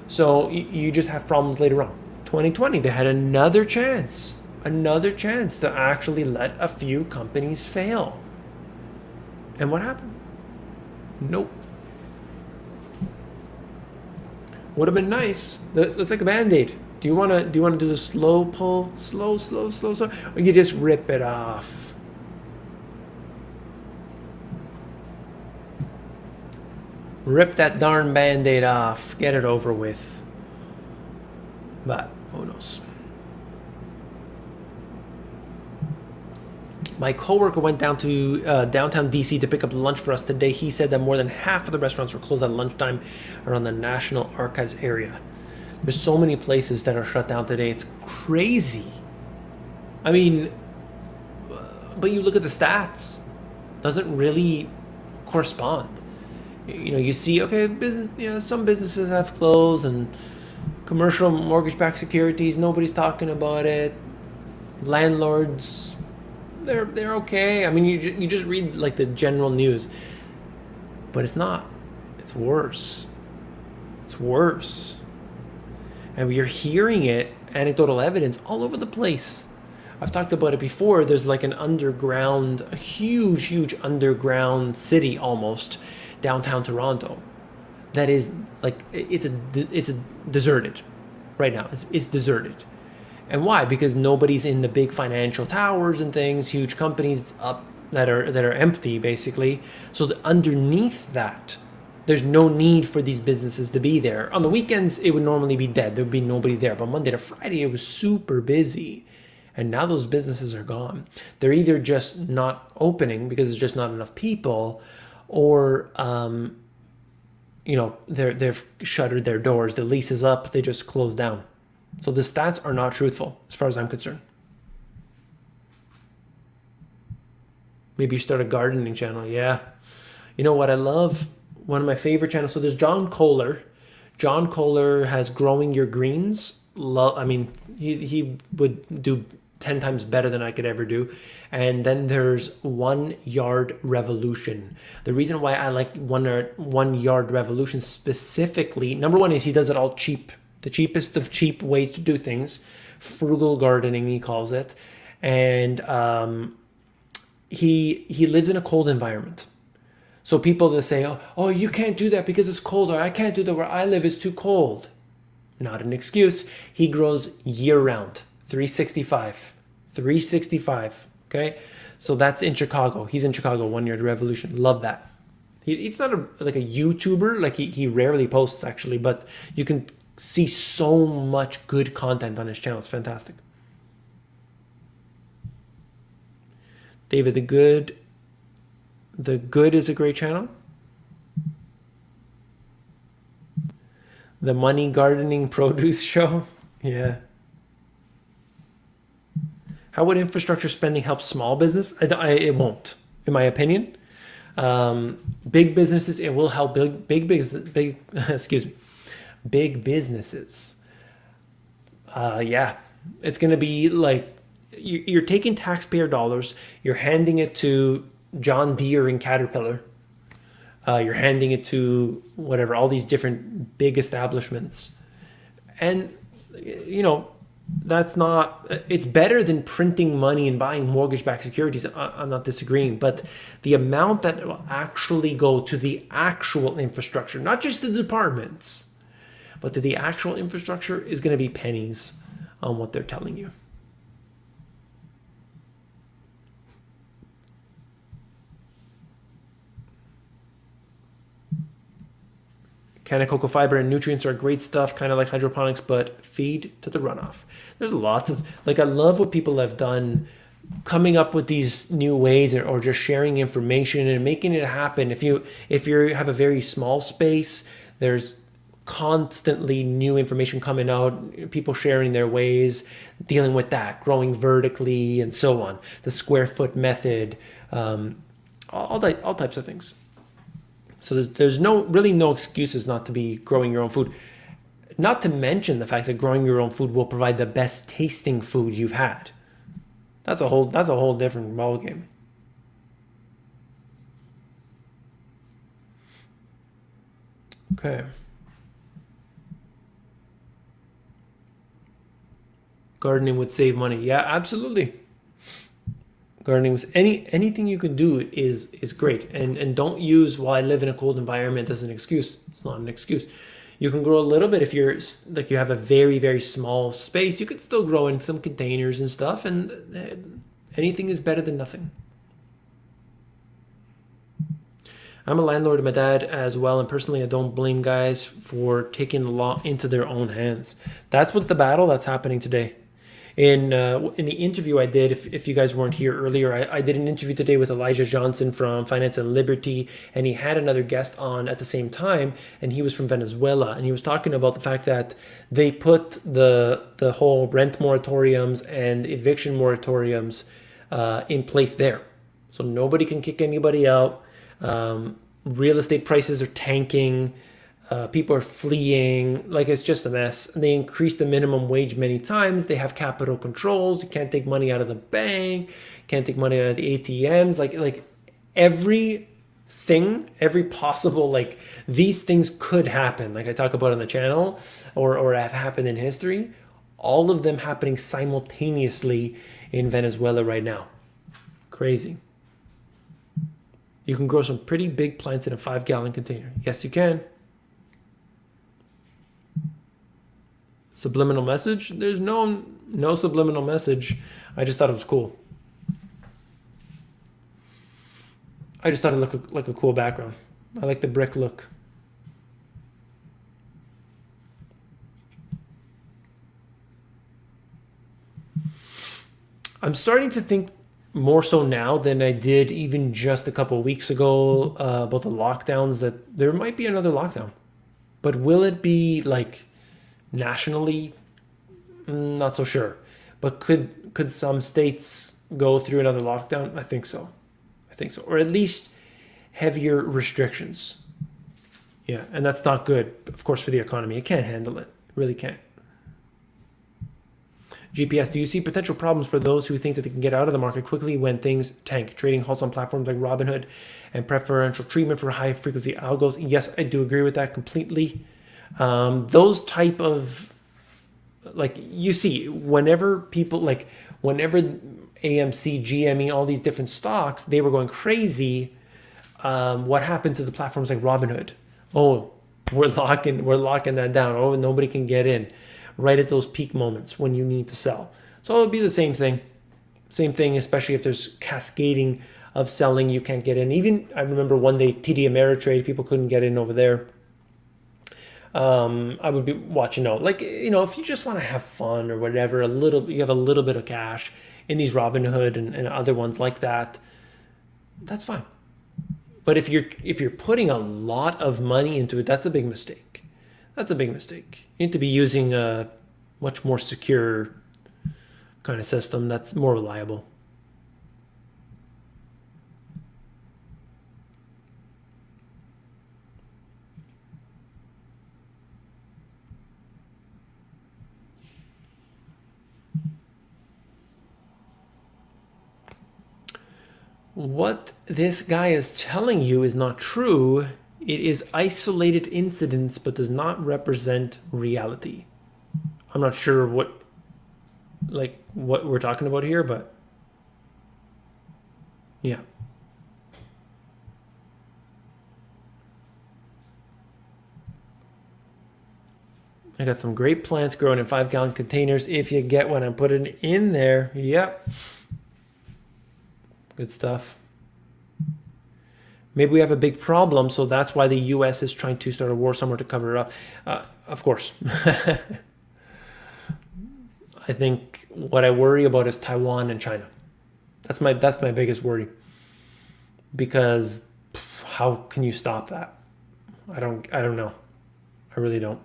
So you just have problems later on. 2020, they had another chance to actually let a few companies fail. And what happened? Nope. Would have been nice. Let's like a Band-Aid. Do you want to do the slow pull, slow, or you just rip it off? Rip that darn band-aid off. Get it over with. But who knows? My coworker went down to downtown DC to pick up lunch for us today. He said that more than half of the restaurants were closed at lunchtime around the National Archives area. There's so many places that are shut down today. It's crazy. I mean, but you look at the stats, doesn't really correspond. You know, you see, okay, business, you know, some businesses have closed, and commercial mortgage-backed securities, nobody's talking about it. Landlords, they're okay. I mean, you just read like the general news, but it's not. It's worse. It's worse. And you're hearing it, anecdotal evidence all over the place. I've talked about it before. There's like a huge underground city almost downtown Toronto that is like it's deserted right now. It's deserted. And why? Because nobody's in the big financial towers and things, huge companies up that are empty basically. So underneath that, there's no need for these businesses to be there. On the weekends, it would normally be dead. There would be nobody there. But Monday to Friday, it was super busy. And now those businesses are gone. They're either just not opening because there's just not enough people, or they've shuttered their doors. The lease is up. They just closed down. So the stats are not truthful as far as I'm concerned. Maybe you start a gardening channel. Yeah. You know what I love? One of my favorite channels. So there's John Kohler. John Kohler has Growing Your Greens. I mean, he would do 10 times better than I could ever do. And then there's 1 Yard Revolution. The reason why I like 1 Yard Revolution specifically, number one is he does it all cheap. The cheapest of cheap ways to do things. Frugal gardening, he calls it. And he lives in a cold environment. So people that say, oh, you can't do that because it's cold, or I can't do that where I live, it's too cold. Not an excuse. He grows year round, 365, okay? So that's in Chicago. He's in Chicago, 1 Yard Revolution. Love that. He's not like a YouTuber, like he rarely posts actually, but you can see so much good content on his channel. It's fantastic. David The Good is a great channel. The Money Gardening Produce Show. Yeah. How would infrastructure spending help small business? It won't, in my opinion. Big businesses, it will help big businesses. Yeah, it's going to be like you're taking taxpayer dollars, you're handing it to John Deere and Caterpillar. You're handing it to whatever, all these different big establishments. And, you know, it's better than printing money and buying mortgage-backed securities. I'm not disagreeing, but the amount that will actually go to the actual infrastructure, not just the departments, but to the actual infrastructure is going to be pennies on what they're telling you. Organic cocoa fiber and nutrients are great stuff, kind of like hydroponics, but feed to the runoff. There's lots of, like, I love what people have done coming up with these new ways, or just sharing information and making it happen. If you have a very small space, there's constantly new information coming out, people sharing their ways, dealing with that, growing vertically and so on. The square foot method, all types of things. So there's really no excuses not to be growing your own food. Not to mention the fact that growing your own food will provide the best tasting food you've had. That's a whole different ballgame. Okay. Gardening would save money. Yeah, absolutely. Gardening was anything you can do is great, and don't use, well, I live in a cold environment as an excuse. It's not an excuse. You can grow a little bit if you're like you have a very, very small space. You could still grow in some containers and stuff, and anything is better than nothing. I'm a landlord of my dad as well, and personally, I don't blame guys for taking the law into their own hands. That's what the battle that's happening today. In the interview I did, if you guys weren't here earlier, I did an interview today with Elijah Johnson from Finance and Liberty, and he had another guest on at the same time, and he was from Venezuela, and he was talking about the fact that they put the whole rent moratoriums and eviction moratoriums in place there, so nobody can kick anybody out. Real estate prices are tanking. People are fleeing. Like, it's just a mess. They increased the minimum wage many times. They have capital controls. You can't take money out of the bank. Can't take money out of the ATMs. Like everything, every possible, like, these things could happen. Like I talk about on the channel, or have happened in history. All of them happening simultaneously in Venezuela right now. Crazy. You can grow some pretty big plants in a 5-gallon container. Yes, you can. Subliminal message? There's no subliminal message. I just thought it was cool. I just thought it looked like a cool background. I like the brick look. I'm starting to think more so now than I did even just a couple of weeks ago about the lockdowns, that there might be another lockdown. But will it be like nationally? Not so sure. But could some states go through another lockdown? I think so. Or at least heavier restrictions. Yeah, and that's not good, of course, for the economy. It can't handle it. It really can't. GPS, do you see potential problems for those who think that they can get out of the market quickly when things tank? Trading halts on platforms like Robinhood and preferential treatment for high frequency algos. Yes, I do agree with that completely. Those type of, like, you see, whenever AMC, GME, all these different stocks, they were going crazy. What happened to the platforms like Robinhood? Oh, we're locking that down. Oh, nobody can get in right at those peak moments when you need to sell. So it would be the same thing. Especially if there's cascading of selling, you can't get in. Even I remember one day TD Ameritrade, people couldn't get in over there. I would be watching out. Like, if you just want to have fun or whatever, you have a little bit of cash in these Robinhood and other ones like that, that's fine. But if you're putting a lot of money into it, that's a big mistake. You need to be using a much more secure kind of system that's more reliable. What this guy is telling you is not true. It is isolated incidents, but does not represent reality. I'm not sure what we're talking about here, but yeah. I got some great plants growing in 5-gallon containers. If you get one, I'm putting it in there. Yep. Good stuff. Maybe we have a big problem, so that's why the U.S. is trying to start a war somewhere to cover it up. Of course. I think what I worry about is Taiwan and China. That's my biggest worry. Because how can you stop that? I don't know. I really don't.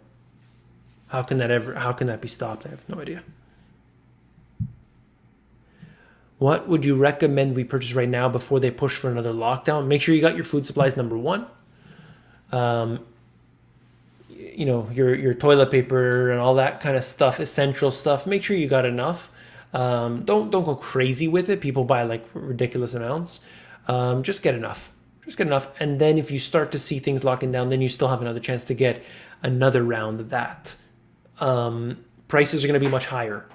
How can that be stopped? I have no idea. What would you recommend we purchase right now before they push for another lockdown? Make sure you got your food supplies, number one. Your toilet paper and all that kind of stuff, essential stuff. Make sure you got enough. Don't go crazy with it. People buy like ridiculous amounts. Just get enough. And then if you start to see things locking down, then you still have another chance to get another round of that. Prices are going to be much higher,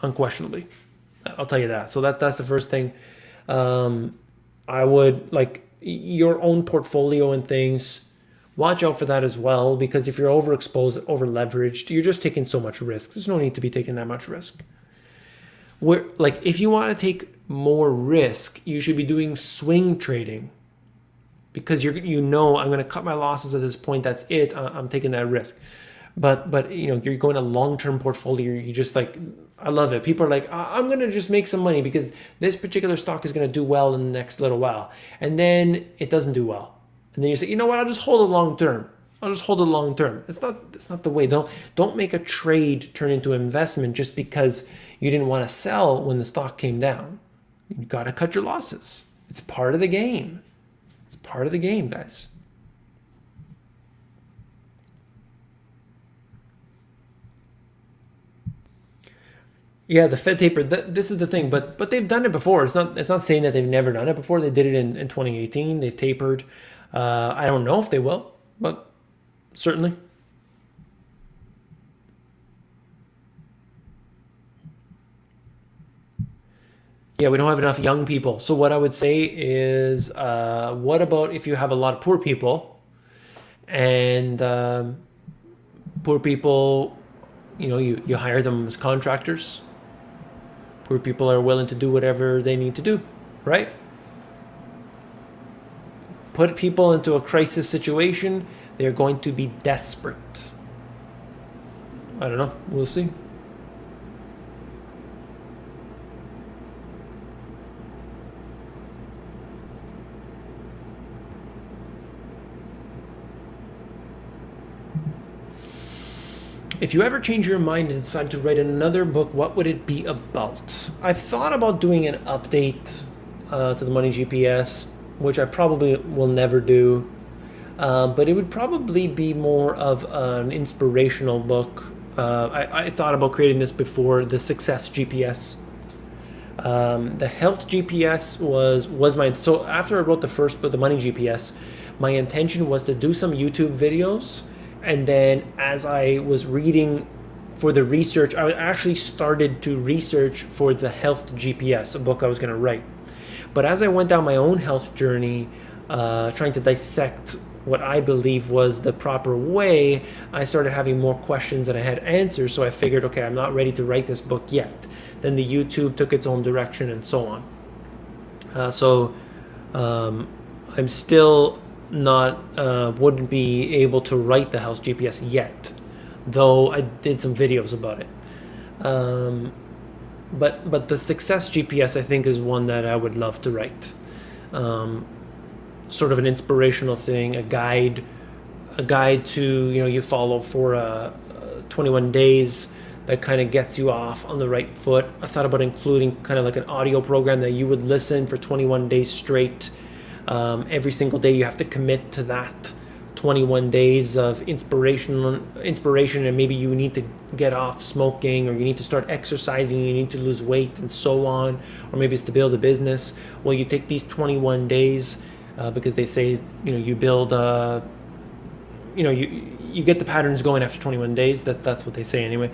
unquestionably. I'll tell you that. So that's the first thing. I would, like, your own portfolio and things, watch out for that as well, because if you're overexposed, over leveraged, you're just taking so much risk. There's no need to be taking that much risk. If you want to take more risk, you should be doing swing trading. because you know I'm going to cut my losses at this point. That's it. I'm taking that risk. But you know, you're going a long-term portfolio. You just like, I love it. People are like, I'm going to just make some money because this particular stock is going to do well in the next little while. And then it doesn't do well. And then you say, you know what? I'll just hold it long term. I'll just hold it long term. It's not the way. Don't make a trade turn into an investment just because you didn't want to sell when the stock came down. You got to cut your losses. It's part of the game. It's part of the game, guys. Yeah, the Fed taper. This is the thing, but they've done it before. It's not saying that they've never done it before. They did it in 2018. They've tapered. I don't know if they will, but certainly. Yeah, we don't have enough young people. So what I would say is, what about if you have a lot of poor people, and poor people, you hire them as contractors. Poor people are willing to do whatever they need to do, right? Put people into a crisis situation, they're going to be desperate. I don't know. We'll see. If you ever change your mind and decide to write another book, what would it be about? I've thought about doing an update to the Money GPS, which I probably will never do. But it would probably be more of an inspirational book. I thought about creating this before, the Success GPS. The Health GPS was my, so after I wrote the first book, the Money GPS, my intention was to do some YouTube videos, and then as I was reading for the research, I actually started to research for the Health GPS, a book I was going to write. But as I went down my own health journey, trying to dissect what I believe was the proper way, I started having more questions than I had answers. So I figured, okay, I'm not ready to write this book yet. Then the YouTube took its own direction and so on. So I'm still not, wouldn't be able to write the Health GPS yet, though I did some videos about it. But the Success GPS, I think, is one that I would love to write. Sort of an inspirational thing, a guide to, you follow for 21 days that kind of gets you off on the right foot. I thought about including kind of like an audio program that you would listen for 21 days straight. Every single day you have to commit to that 21 days of inspiration, and maybe you need to get off smoking, or you need to start exercising, you need to lose weight and so on, or maybe it's to build a business. Well, you take these 21 days because they say, you build, you get the patterns going after 21 days. That's what they say anyway.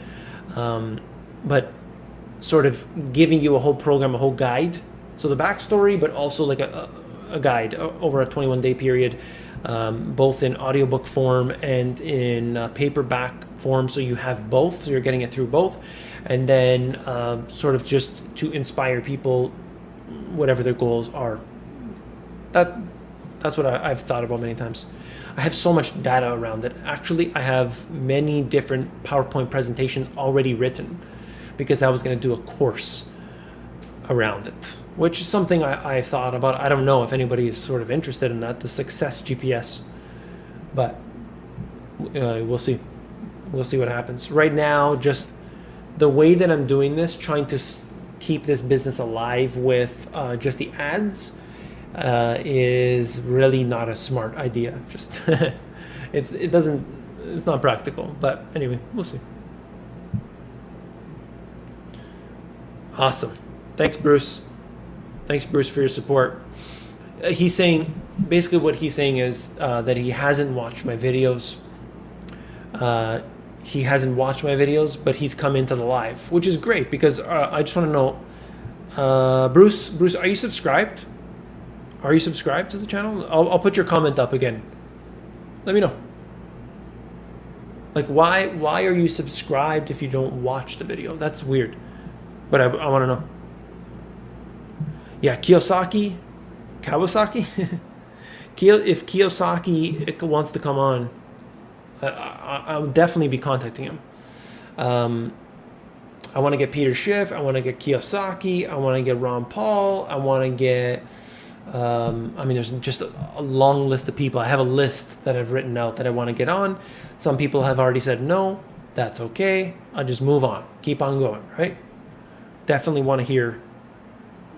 But sort of giving you a whole program, a whole guide. So the backstory, but also like a guide over a 21-day period, both in audiobook form and in paperback form. So you have both, so you're getting it through both. And then sort of just to inspire people, whatever their goals are. That's what I've thought about many times. I have so much data around it. Actually, I have many different PowerPoint presentations already written because I was going to do a course around it, which is something I thought about. I don't know if anybody is sort of interested in that, the Success GPS, but we'll see. We'll see what happens. Right now, just the way that I'm doing this, trying to keep this business alive with just the ads, is really not a smart idea. Just it's not practical. But anyway, we'll see. Awesome. Thanks, Bruce. Thanks, Bruce, for your support. He's saying, basically what he's saying is that he hasn't watched my videos. He hasn't watched my videos, but he's come into the live, which is great because I just want to know, Bruce, are you subscribed? Are you subscribed to the channel? I'll put your comment up again. Let me know. Like, why are you subscribed if you don't watch the video? That's weird. But I want to know. Yeah, Kawasaki. If Kiyosaki wants to come on, I'll definitely be contacting him. I want to get Peter Schiff. I want to get Kiyosaki. I want to get Ron Paul. I want to get. I mean, there's just a long list of people. I have a list that I've written out that I want to get on. Some people have already said no. That's okay. I'll just move on. Keep on going. Right. Definitely want to hear.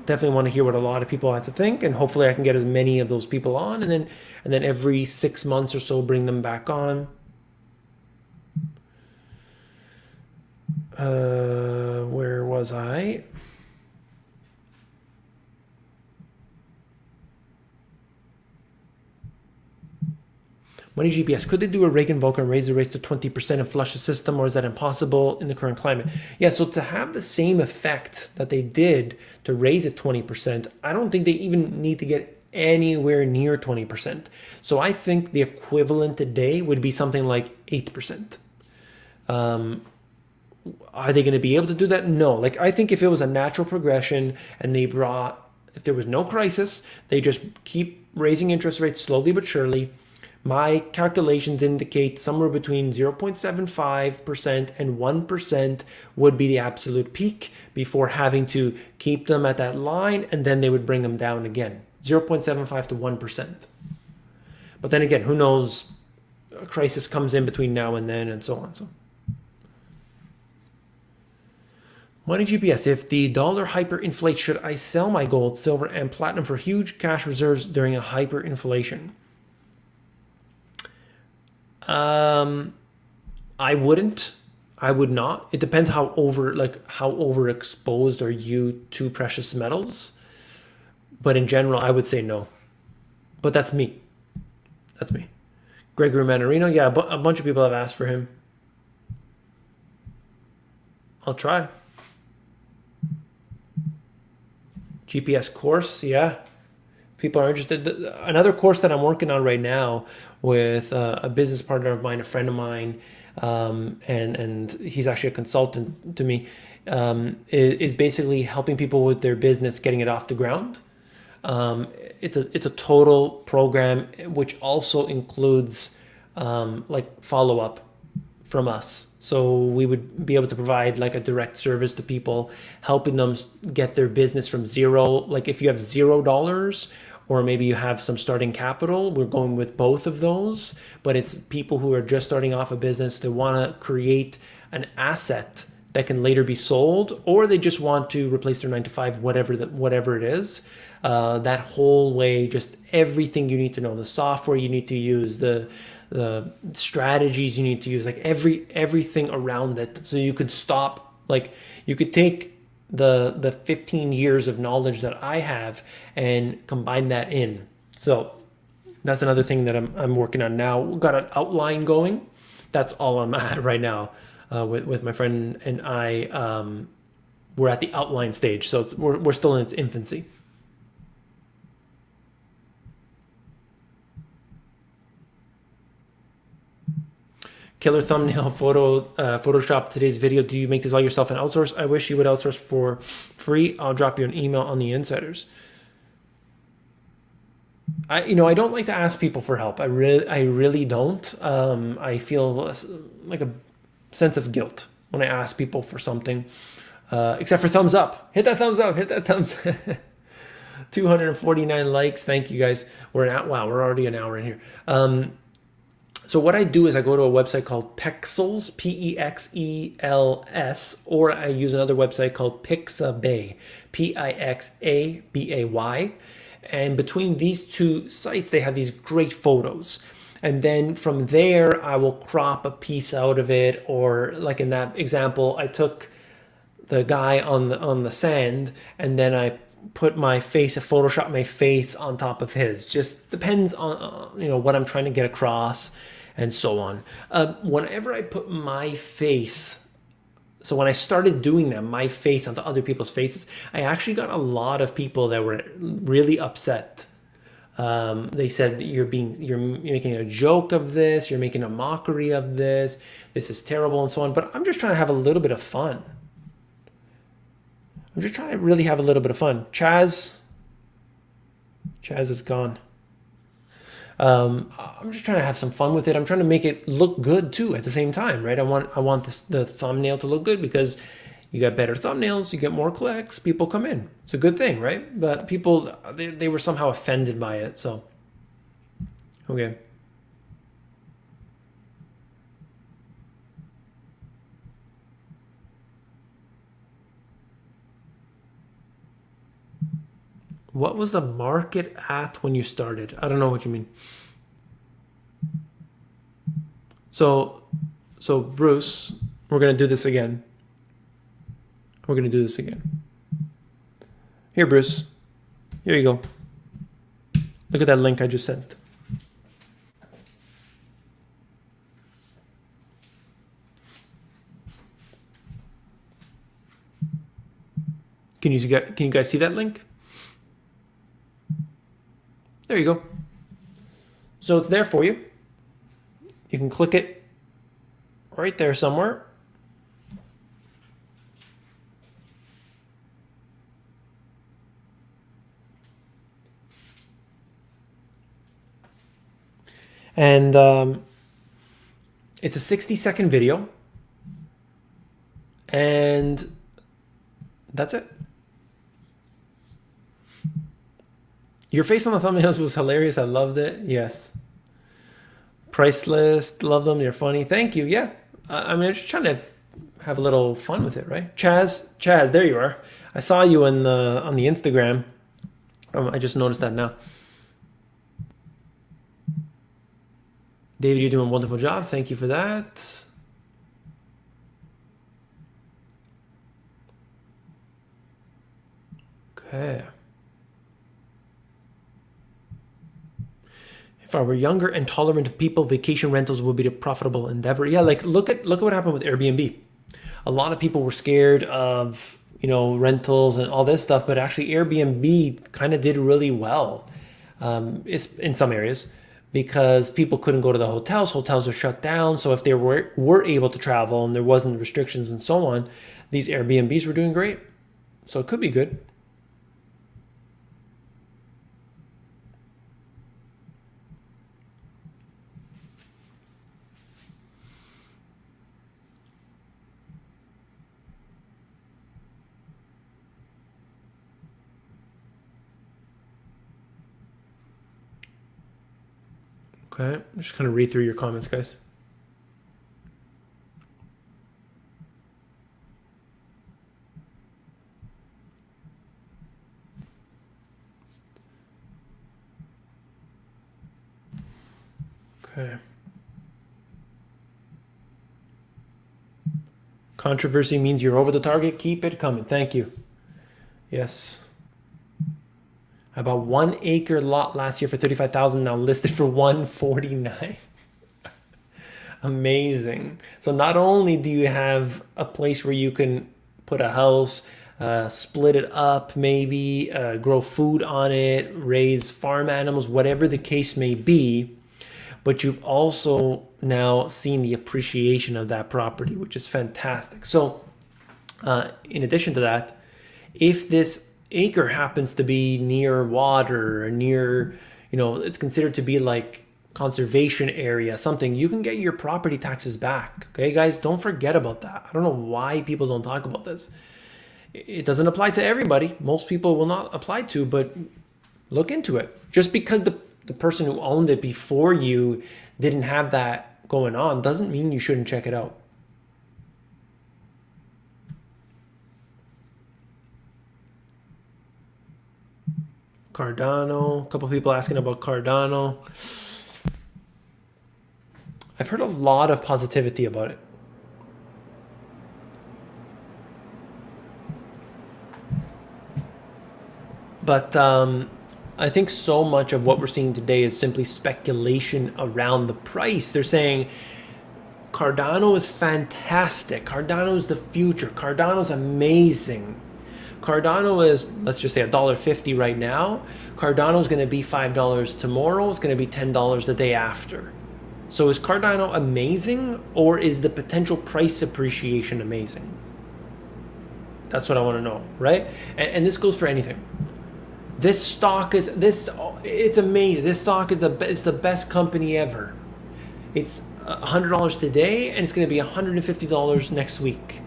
Definitely want to hear what a lot of people have to think, and hopefully I can get as many of those people on, and then every 6 months or so bring them back on. Where was I? Money GPS, could they do a Reagan Vulcan, raise the rates to 20% and flush the system, or is that impossible in the current climate? Yeah, so to have the same effect that they did to raise it 20%, I don't think they even need to get anywhere near 20%. So I think the equivalent today would be something like 8%. Are they going to be able to do that? No. Like, I think if it was a natural progression and if there was no crisis, they just keep raising interest rates slowly but surely. My calculations indicate somewhere between 0.75% and 1% would be the absolute peak before having to keep them at that line, and then they would bring them down again. 0.75 to 1%. But then again, who knows? A crisis comes in between now and then, and so on. So, Money GPS, if the dollar hyperinflates, should I sell my gold, silver, and platinum for huge cash reserves during a hyperinflation? I wouldn't. I would not. It depends how overexposed are you to precious metals. But in general, I would say no. But that's me. That's me. Gregory Manarino, yeah, a bunch of people have asked for him. I'll try. GPS course, yeah. People are interested. Another course that I'm working on right now with a business partner of mine, a friend of mine, and he's actually a consultant to me, is basically helping people with their business, getting it off the ground. It's a total program which also includes like follow-up from us. So we would be able to provide like a direct service to people, helping them get their business from zero. Like if you have $0 or maybe you have some starting capital, we're going with both of those. But it's people who are just starting off a business. They want to create an asset that can later be sold, or they just want to replace their 9 to 5, whatever it is. That whole way, just everything you need to know, the software you need to use, the strategies you need to use, like everything around it, so you could stop. Like you could take the 15 years of knowledge that I have and combine that in. So that's another thing that I'm working on now. We've got an outline going. That's all I'm at right now. With my friend and I, we're at the outline stage, so we're still in its infancy. Killer thumbnail photo, Photoshop today's video. Do you make this all yourself and outsource? I wish you would outsource for free. I'll drop you an email on the insiders. I don't like to ask people for help. I really don't. I feel like a sense of guilt when I ask people for something, except for thumbs up. Hit that thumbs up. Hit that thumbs. 249 likes. Thank you guys. We're already an hour in here. So what I do is I go to a website called Pexels, Pexels, or I use another website called Pixabay, Pixabay. And between these two sites, they have these great photos. And then from there, I will crop a piece out of it. Or like in that example, I took the guy on the sand, and then I put my face, Photoshop my face on top of his. Just depends on what I'm trying to get across, and so on. Whenever I put my face, so when I started doing that, my face onto other people's faces, I actually got a lot of people that were really upset. They said that you're making a joke of this, you're making a mockery of this is terrible, and so on. But I'm just trying to have a little bit of fun. I'm just trying to really have a little bit of fun. Chaz is gone. I'm just trying to have some fun with it. I'm trying to make it look good too at the same time, right? I want the thumbnail to look good, because you get better thumbnails, you get more clicks, people come in. It's a good thing, right? But people, they were somehow offended by it. So, okay. What was the market at when you started? I don't know what you mean. So, so Bruce, we're gonna do this again. We're gonna do this again. Here, Bruce. Here you go. Look at that link I just sent. Can you guys see that link? There you go. So it's there for you. You can click it right there somewhere. And it's a 60-second video. And that's it. Your face on the thumbnails was hilarious. I loved it. Yes. Price list, love them. You're funny. Thank you. Yeah. I mean, I'm just trying to have a little fun with it, right? Chaz, there you are. I saw you on the Instagram. I just noticed that now. David, you're doing a wonderful job. Thank you for that. Okay. If I were younger and tolerant of people, vacation rentals would be a profitable endeavor. Yeah, like look at what happened with Airbnb. A lot of people were scared of, rentals and all this stuff, but actually Airbnb kind of did really well. It's in some areas, because people couldn't go to the hotels. Hotels are shut down. So if they were able to travel and there wasn't restrictions and so on, these Airbnbs were doing great. So it could be good. Okay, I'm just gonna read through your comments, guys. Okay. Controversy means you're over the target. Keep it coming. Thank you. Yes. I bought 1 acre lot last year for 35,000, now listed for 149. Amazing. So not only do you have a place where you can put a house, split it up, maybe grow food on it, raise farm animals, whatever the case may be, but you've also now seen the appreciation of that property, which is fantastic. So in addition to that, if this acre happens to be near water or near, it's considered to be like conservation area, something, you can get your property taxes back. Okay, guys, don't forget about that. I don't know why people don't talk about this. It doesn't apply to everybody. Most people will not apply to, but look into it. Just because the person who owned it before you didn't have that going on doesn't mean you shouldn't check it out. Cardano, a couple people asking about Cardano. I've heard a lot of positivity about it. But I think so much of what we're seeing today is simply speculation around the price. They're saying Cardano is fantastic. Cardano is the future. Cardano is amazing. Cardano is, let's just say $1.50 right now. Cardano is going to be $5 tomorrow. It's going to be $10 the day after. So is Cardano amazing, or is the potential price appreciation amazing? That's what I want to know, right? And this goes for anything. This stock is this. It's amazing. This stock is it's the best company ever. It's $100 today, and it's going to be $150 next week.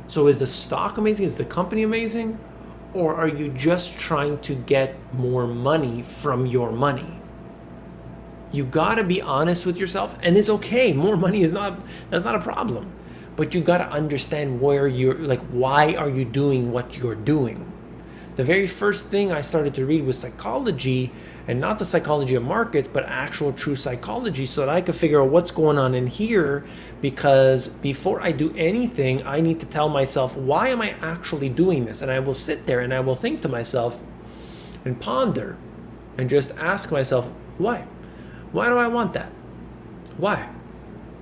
So is the stock amazing? Is the company amazing? Or are you just trying to get more money from your money? You got to be honest with yourself, and it's okay. More money that's not a problem. But you got to understand where you're, like, why are you doing what you're doing? The very first thing I started to read was psychology, and not the psychology of markets, but actual true psychology, so that I could figure out what's going on in here. Because before I do anything, I need to tell myself, why am I actually doing this? And I will sit there and I will think to myself and ponder and just ask myself, why? Why do I want that? Why?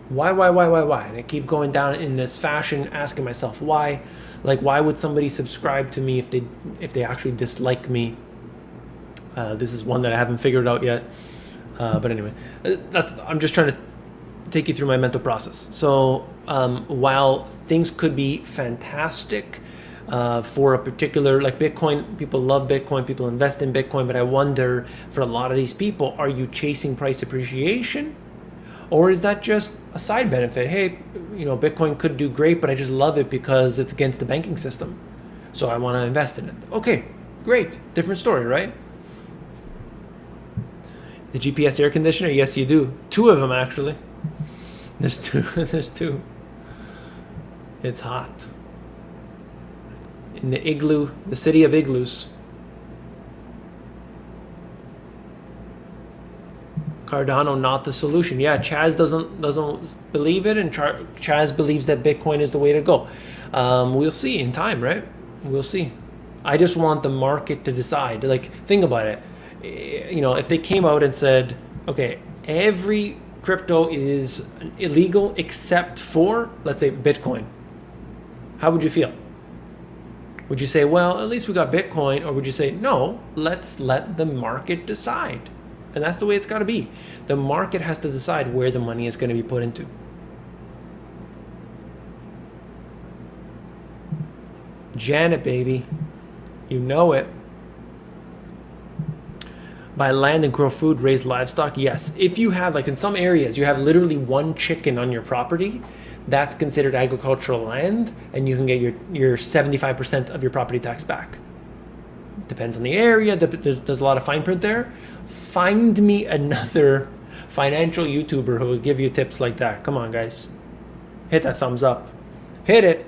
Why? And I keep going down in this fashion, asking myself why. Like, why would somebody subscribe to me if they actually dislike me? This is one that I haven't figured out yet. But anyway, I'm just trying to take you through my mental process. So while things could be fantastic for a particular, like Bitcoin, people love Bitcoin, people invest in Bitcoin, but I wonder, for a lot of these people, are you chasing price appreciation? Or is that just a side benefit? Hey, Bitcoin could do great, but I just love it because it's against the banking system, so I want to invest in it. Okay, great. Different story, right? The GPS air conditioner? Yes, you do. 2 of them, actually. There's 2. There's 2. It's hot. In the igloo, the city of igloos. Cardano not the solution. Yeah, Chaz doesn't believe it, and Chaz believes that Bitcoin is the way to go. We'll see in time, right? We'll see. I just want the market to decide. Like, think about it. If they came out and said, okay, every crypto is illegal except for, let's say, Bitcoin, how would you feel? Would you say, well, at least we got Bitcoin? Or would you say, no, let's let the market decide? And that's the way it's got to be. The market has to decide where the money is going to be put into. Janet, baby. You know it. Buy land and grow food, raise livestock? Yes. If you have, like in some areas, you have literally 1 chicken on your property, that's considered agricultural land, and you can get your 75% of your property tax back. Depends on the area. There's a lot of fine print there. Find me another financial YouTuber who will give you tips like that. Come on, guys. Hit that thumbs up. Hit it.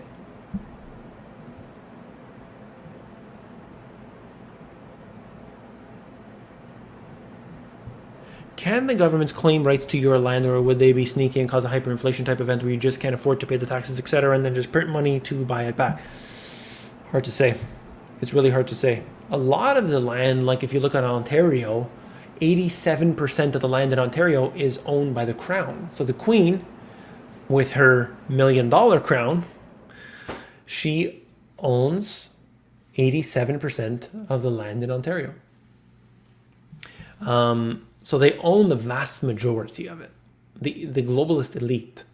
Can the governments claim rights to your land, or would they be sneaky and cause a hyperinflation type event where you just can't afford to pay the taxes, etc., and then just print money to buy it back? Hard to say. It's really hard to say. A lot of the land, like if you look at Ontario, 87% of the land in Ontario is owned by the crown. So the Queen, with her $1 million crown, she owns 87% of the land in Ontario. So they own the vast majority of it. The globalist elite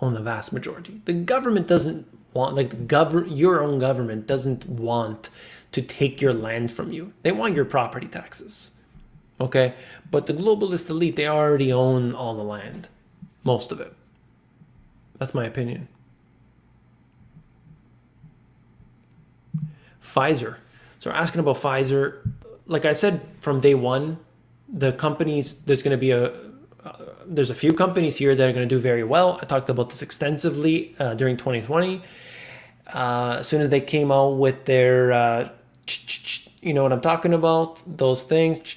own the vast majority. The government doesn't want, like your own government doesn't want to take your land from you. They want your property taxes. Okay? But the globalist elite, they already own all the land. Most of it. That's my opinion. Pfizer. So we're asking about Pfizer. Like I said from day one, the companies, there's a few companies here that are going to do very well. I talked about this extensively during 2020. As soon as they came out with their, you know what I'm talking about, those things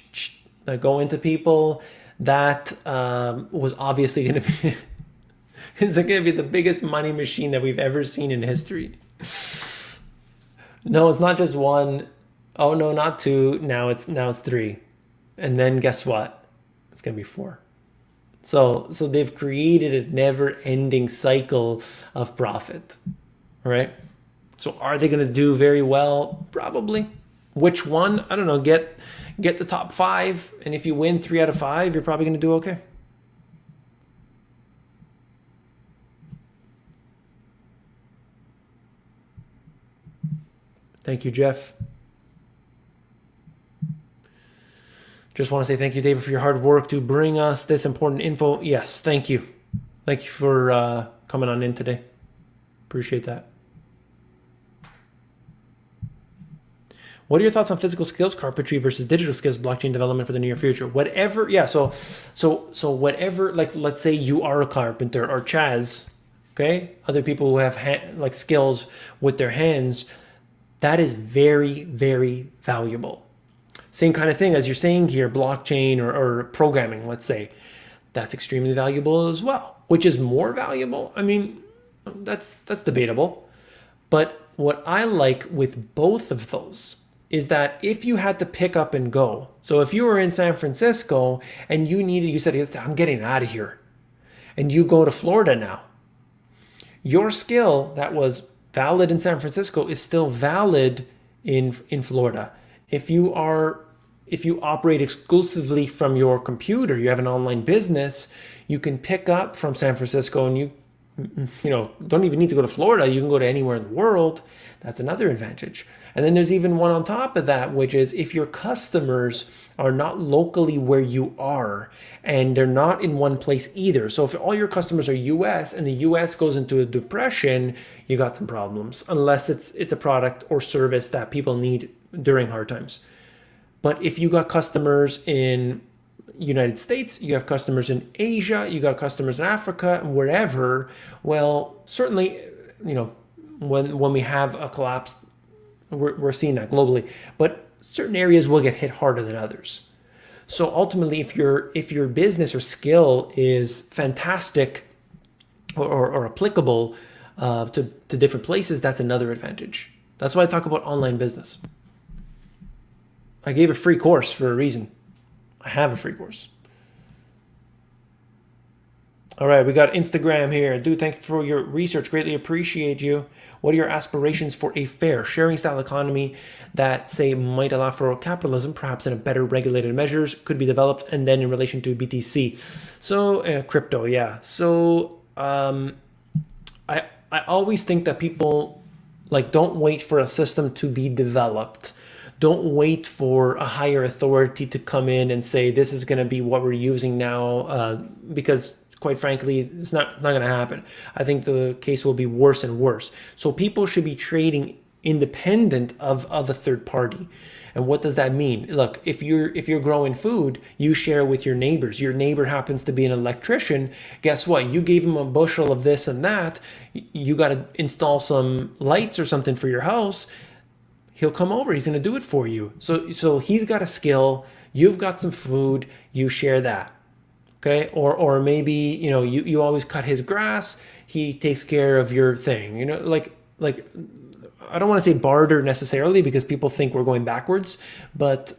that go into people, that was obviously going to be, it's going to be the biggest money machine that we've ever seen in history. No, it's not just one. Oh no, not 2. Now it's 3. And then guess what? It's going to be 4. So they've created a never-ending cycle of profit, right? So are they going to do very well? Probably. Which one? I don't know. Get the top 5, and if you win 3 out of 5, you're probably going to do okay. Thank you, Jeff. Just want to say thank you, David, for your hard work to bring us this important info. Yes, thank you. Thank you for coming on in today. Appreciate that. What are your thoughts on physical skills carpentry versus digital skills blockchain development for the near future? Whatever, yeah. So whatever. Like, let's say you are a carpenter or Chaz, okay. Other people who have like skills with their hands, that is very, very valuable. Same kind of thing as you're saying here, blockchain or programming. Let's say that's extremely valuable as well. Which is more valuable? I mean, that's debatable. But what I like with both of those is that if you had to pick up and go, so if you were in San Francisco and you said, I'm getting out of here, and you go to Florida now, your skill that was valid in San Francisco is still valid in Florida. If you operate exclusively from your computer, you have an online business, you can pick up from San Francisco and you don't even need to go to Florida. You can go to anywhere in the world. That's another advantage. And then there's even one on top of that, which is if your customers are not locally where you are and they're not in one place either. So if all your customers are US and the US goes into a depression, you got some problems, unless it's a product or service that people need during hard times. But if you got customers in United States, you have customers in Asia, you got customers in Africa, and wherever, well, certainly, when we have a collapse, we're seeing that globally, but certain areas will get hit harder than others. So ultimately, if your business or skill is fantastic or applicable to different places, that's another advantage. That's why I talk about online business. I gave a free course for a reason. I have a free course. All right, we got Instagram here. Dude, thanks for your research. Greatly appreciate you. What are your aspirations for a fair sharing style economy that, say, might allow for capitalism, perhaps in a better regulated measures, could be developed, and then in relation to BTC? So crypto, yeah. So I always think that people don't wait for a system to be developed. Don't wait for a higher authority to come in and say, this is going to be what we're using now, because quite frankly, it's not going to happen. I think the case will be worse and worse. So people should be trading independent of a third party. And what does that mean? Look, if you're growing food, you share with your neighbors. Your neighbor happens to be an electrician. Guess what? You gave him a bushel of this and that. You got to install some lights or something for your house. He'll come over. He's going to do it for you. So he's got a skill. You've got some food. You share that. Okay. Or maybe, you always cut his grass. He takes care of your thing. Like I don't want to say barter necessarily because people think we're going backwards, but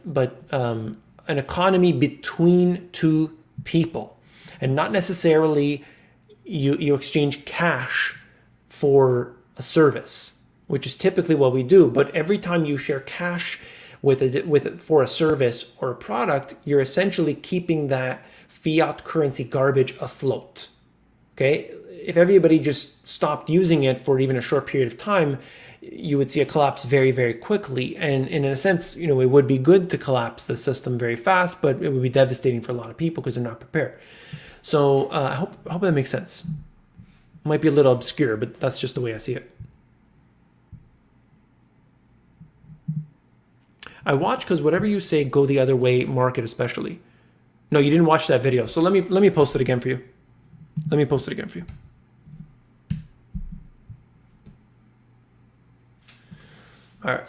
an economy between two people, and not necessarily you exchange cash for a service, which is typically what we do. But every time you share cash for a service or a product, you're essentially keeping that fiat currency garbage afloat. Okay? If everybody just stopped using it for even a short period of time, you would see a collapse very, very quickly. And in a sense, it would be good to collapse the system very fast, but it would be devastating for a lot of people because they're not prepared. So I hope that makes sense. Might be a little obscure, but that's just the way I see it. I watch because whatever you say, go the other way, market especially. No, you didn't watch that video. So let me post it again for you. All right.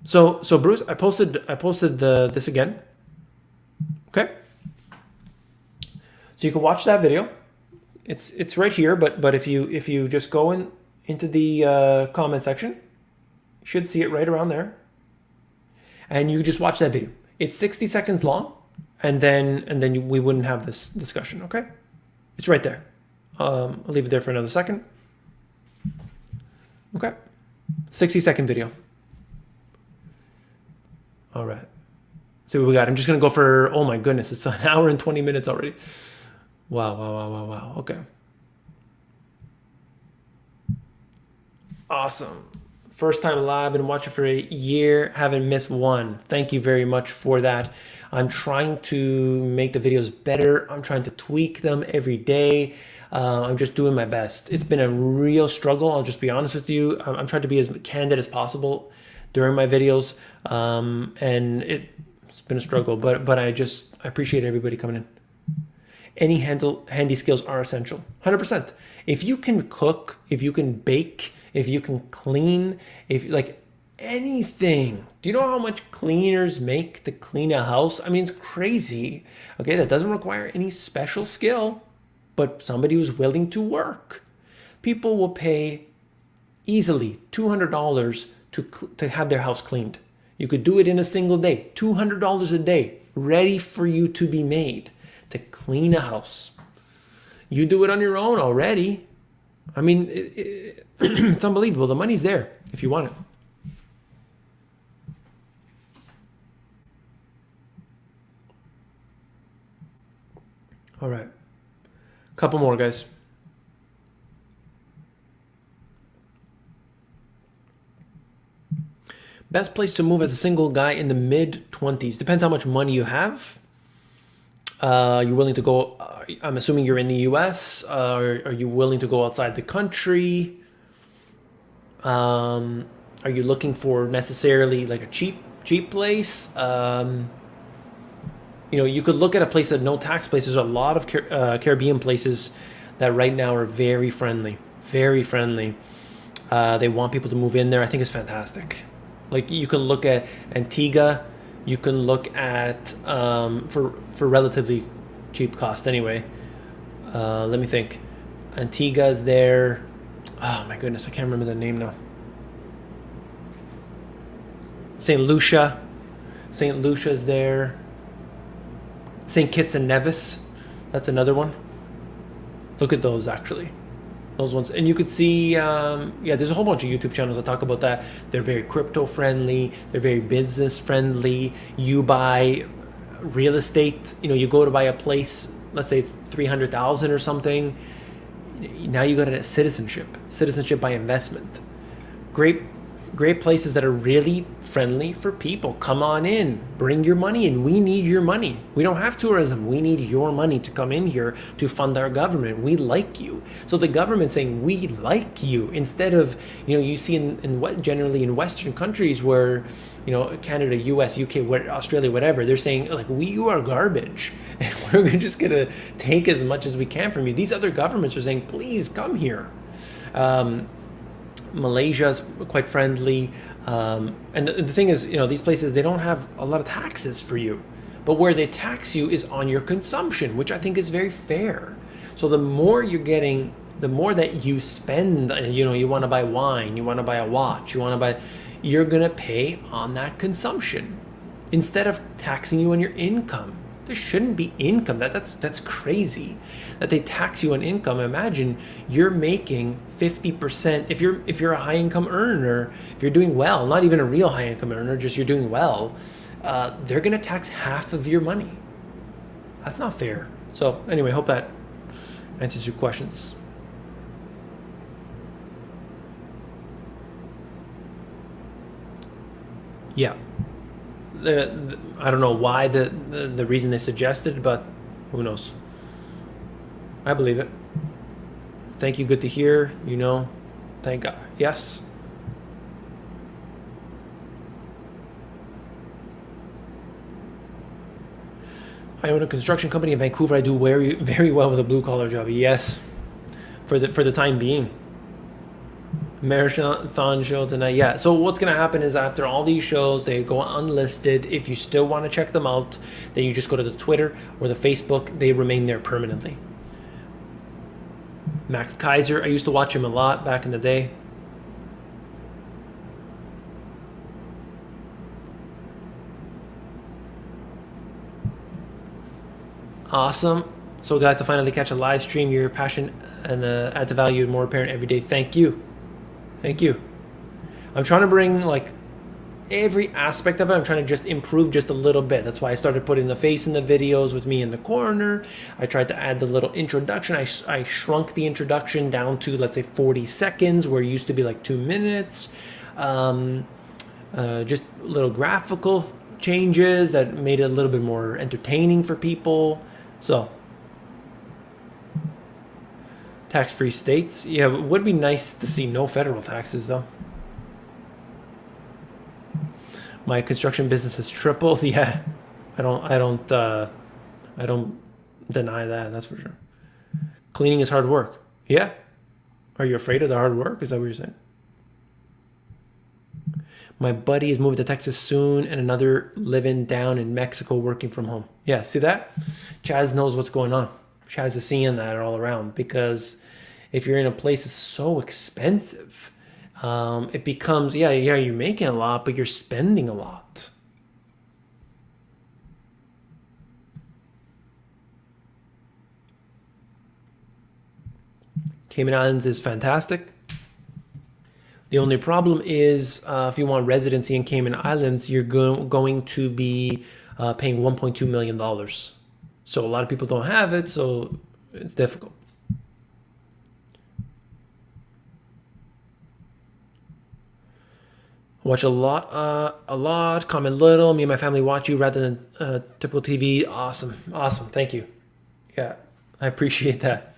So Bruce, I posted this again. Okay. So you can watch that video. It's right here, but if you just go into the comment section, you should see it right around there. And you just watch that video. It's 60 seconds long, and then we wouldn't have this discussion, okay? It's right there. I'll leave it there for another second. Okay. 60-second video. All right. See what we got. I'm just going to go for, oh my goodness, it's an hour and 20 minutes already. Wow. Okay. Awesome. First time live, been watching for a year, haven't missed one. Thank you very much for that. I'm trying to make the videos better. I'm trying to tweak them every day. I'm just doing my best. It's been a real struggle. I'll just be honest with you. I'm trying to be as candid as possible during my videos. And it's been a struggle, but I appreciate everybody coming in. Any handy skills are essential. 100%. If you can cook, if you can bake, if you can clean, if like anything. Do you know how much cleaners make to clean a house? I mean, it's crazy. Okay, that doesn't require any special skill, but somebody who's willing to work. People will pay easily $200 to have their house cleaned. You could do it in a single day. $200 a day, ready for you to be made to clean a house. You do it on your own already. I mean, it's unbelievable. The money's there if you want it. All right. Couple more, guys. Best place to move as a single guy in the mid-20s. Depends how much money you have. You're willing to go, I'm assuming you're in the US. Are you willing to go outside the country? Are you looking for necessarily like a cheap place? You know, you could look at a place that no tax places. There's a lot of Caribbean places that right now are very friendly, very friendly. They want people to move in there. I think it's fantastic. Like you can look at Antigua. You can look at for relatively cheap cost anyway. Let me think. Antigua's there. Oh my goodness, I can't remember the name now. St. Lucia. St. Lucia's there. St. Kitts and Nevis. That's another one. Look at those actually. Those ones. And you could see, yeah, there's a whole bunch of YouTube channels that talk about that. They're very crypto friendly. They're very business friendly. You buy real estate, you know, you go to buy a place, let's say it's 300,000 or something. Now you got a citizenship by investment. Great places that are really friendly for people. Come on in, bring your money in. We need your money. We don't have tourism. We need your money to come in here to fund our government. We like you. So the government's saying we like you, instead of, you know, you see in what generally in Western countries where, you know, Canada, US, UK, Australia, whatever, they're saying like, you are garbage and we're just gonna take as much as we can from you. These other governments are saying, please come here. Malaysia is quite friendly. And the thing is, you know, these places, they don't have a lot of taxes for you. But where they tax you is on your consumption, which I think is very fair. So the more you're getting, the more that you spend, you know, you want to buy wine, you want to buy a watch, you're going to pay on that consumption instead of taxing you on your income. There shouldn't be income. That's crazy that they tax you on income. Imagine you're making 50%. If you're a high income earner, if you're doing well, not even a real high income earner, just you're doing well, they're gonna tax half of your money. That's not fair. So anyway, hope that answers your questions. Yeah. I don't know why the reason they suggested, but who knows? I believe it. Thank you. Good to hear. You know, thank God. Yes. I own a construction company in Vancouver. I do very well with a blue collar job. Yes, for the time being. Marathon show tonight. Yeah. So what's gonna happen is after all these shows, they go unlisted. If you still want to check them out, then you just go to the Twitter or the Facebook. They remain there permanently. Max Kaiser, I used to watch him a lot back in the day. Awesome. So glad to finally catch a live stream. Your passion and add to value more apparent every day. Thank you. Thank you. I'm trying to bring like every aspect of it. I'm trying to just improve just a little bit. That's why I started putting the face in the videos with me in the corner. I tried to add the little introduction. I shrunk the introduction down to, let's say, 40 seconds, where it used to be like 2 minutes. Just little graphical changes that made it a little bit more entertaining for people. So, tax-free states. Yeah, it would be nice to see no federal taxes though. My construction business has tripled. Yeah, I don't deny that. That's for sure. Cleaning is hard work. Yeah. Are you afraid of the hard work? Is that what you're saying? My buddy is moving to Texas soon, and another living down in Mexico working from home. Yeah, see that? Chaz knows what's going on. Chaz is seeing that all around, because if you're in a place that's so expensive, it becomes, yeah, you're making a lot, but you're spending a lot. Cayman Islands is fantastic. The only problem is if you want residency in Cayman Islands, you're going to be paying $1.2 million. So a lot of people don't have it, so it's difficult. Watch a lot, comment little. Me and my family watch you rather than typical TV. Awesome. Thank you. Yeah, I appreciate that.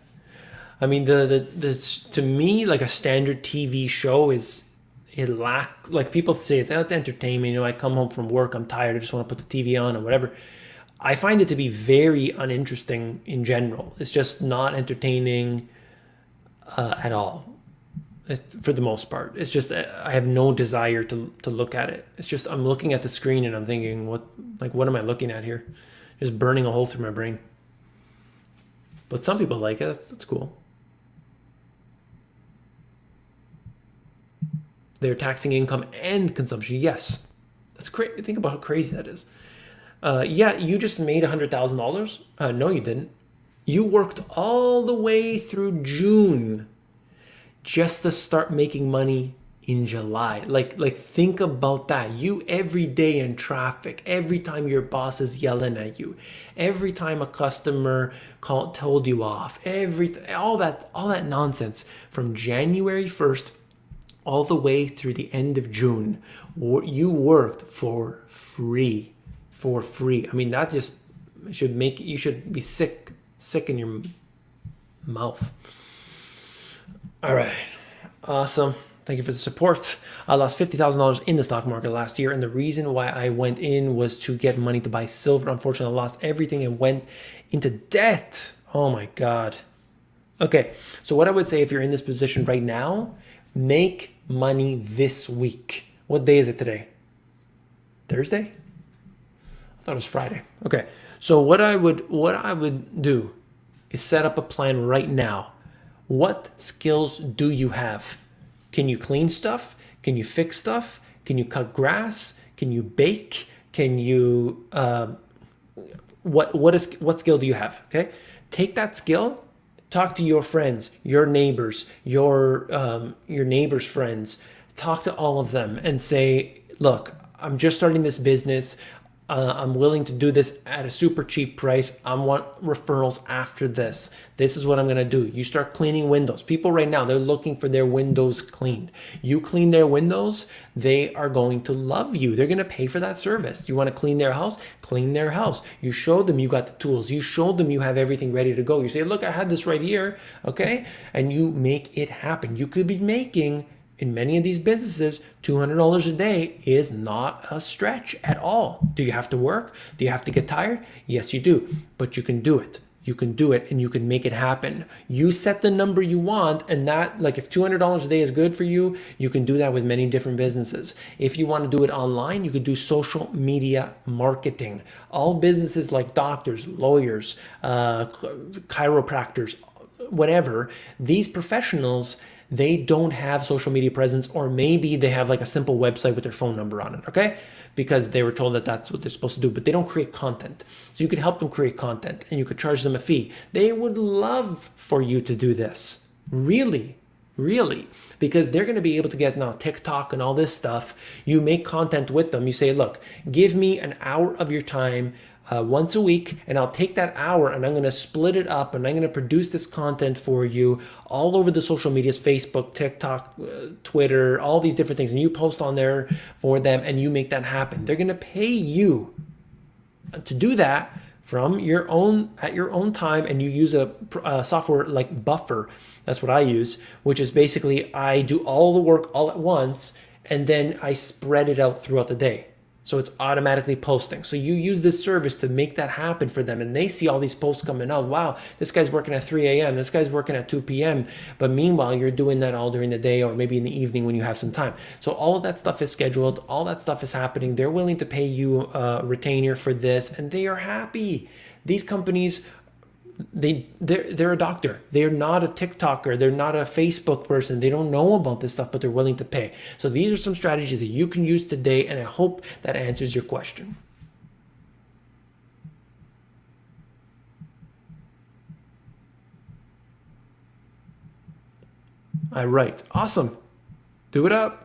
I mean, the to me, like a standard TV show is, like people say it's entertainment. You know, I come home from work, I'm tired, I just want to put the TV on or whatever. I find it to be very uninteresting in general. It's just not entertaining at all. For the most part, it's just I have no desire to look at it. It's just I'm looking at the screen and I'm thinking, what am I looking at here? Just burning a hole through my brain. But some people like it. That's cool. They're taxing income and consumption. Yes, that's crazy. Think about how crazy that is. Yeah, you just made $100,000. No, you didn't. You worked all the way through June just to start making money in July. Like think about that. You every day in traffic, every time your boss is yelling at you, every time a customer told you off, all that nonsense from January 1st all the way through the end of June. You worked for free. I mean, that just should make you should be sick in your mouth. All right, awesome. Thank you for the support. I lost $50,000 in the stock market last year, and the reason why I went in was to get money to buy silver. Unfortunately, I lost everything and went into debt. Oh my God. Okay, so what I would say if you're in this position right now, make money this week. What day is it today? Thursday? I thought it was Friday. Okay, so what I would do is set up a plan right now. What skills do you have? Can you clean stuff? Can you fix stuff? Can you cut grass? Can you bake? Can you what skill do you have? Okay, take that skill, talk to your friends, your neighbors, your neighbors' friends. Talk to all of them and say, look, I'm just starting this business. I'm willing to do this at a super cheap price. I want referrals after this. This is what I'm going to do. You start cleaning windows. People right now, they're looking for their windows cleaned. You clean their windows, they are going to love you. They're going to pay for that service. You want to clean their house? Clean their house. You show them you got the tools. You show them you have everything ready to go. You say, look, I had this right here, okay? And you make it happen. You could be making, in many of these businesses, $200 a day is not a stretch at all. Do you have to work? Do you have to get tired? Yes, you do, but you can do it. You can do it and you can make it happen. You set the number you want, and that, like if $200 a day is good for you, you can do that with many different businesses. If you want to do it online, you could do social media marketing. All businesses like doctors, lawyers, chiropractors, whatever, these professionals, they don't have social media presence, or maybe they have like a simple website with their phone number on it, okay? Because they were told that that's what they're supposed to do, but they don't create content. So you could help them create content and you could charge them a fee. They would love for you to do this. Really, Really, because they're going to be able to get now TikTok and all this stuff. You make content with them. You say, look, give me an hour of your time once a week, and I'll take that hour and I'm going to split it up and I'm going to produce this content for you all over the social medias, Facebook, TikTok, Twitter, all these different things. And you post on there for them and you make that happen. They're going to pay you to do that from your own at your own time, and you use a software like Buffer. That's what I use, which is basically I do all the work all at once and then I spread it out throughout the day. So it's automatically posting. So you use this service to make that happen for them, and they see all these posts coming out. Wow, this guy's working at 3 a.m. This guy's working at 2 p.m. But meanwhile, you're doing that all during the day or maybe in the evening when you have some time. So all of that stuff is scheduled. All that stuff is happening. They're willing to pay you a retainer for this, and they are happy. These companies, they're a doctor. They're not a TikToker. They're not a Facebook person. They don't know about this stuff, but they're willing to pay. So these are some strategies that you can use today, and I hope that answers your question. All right, awesome. Do it up.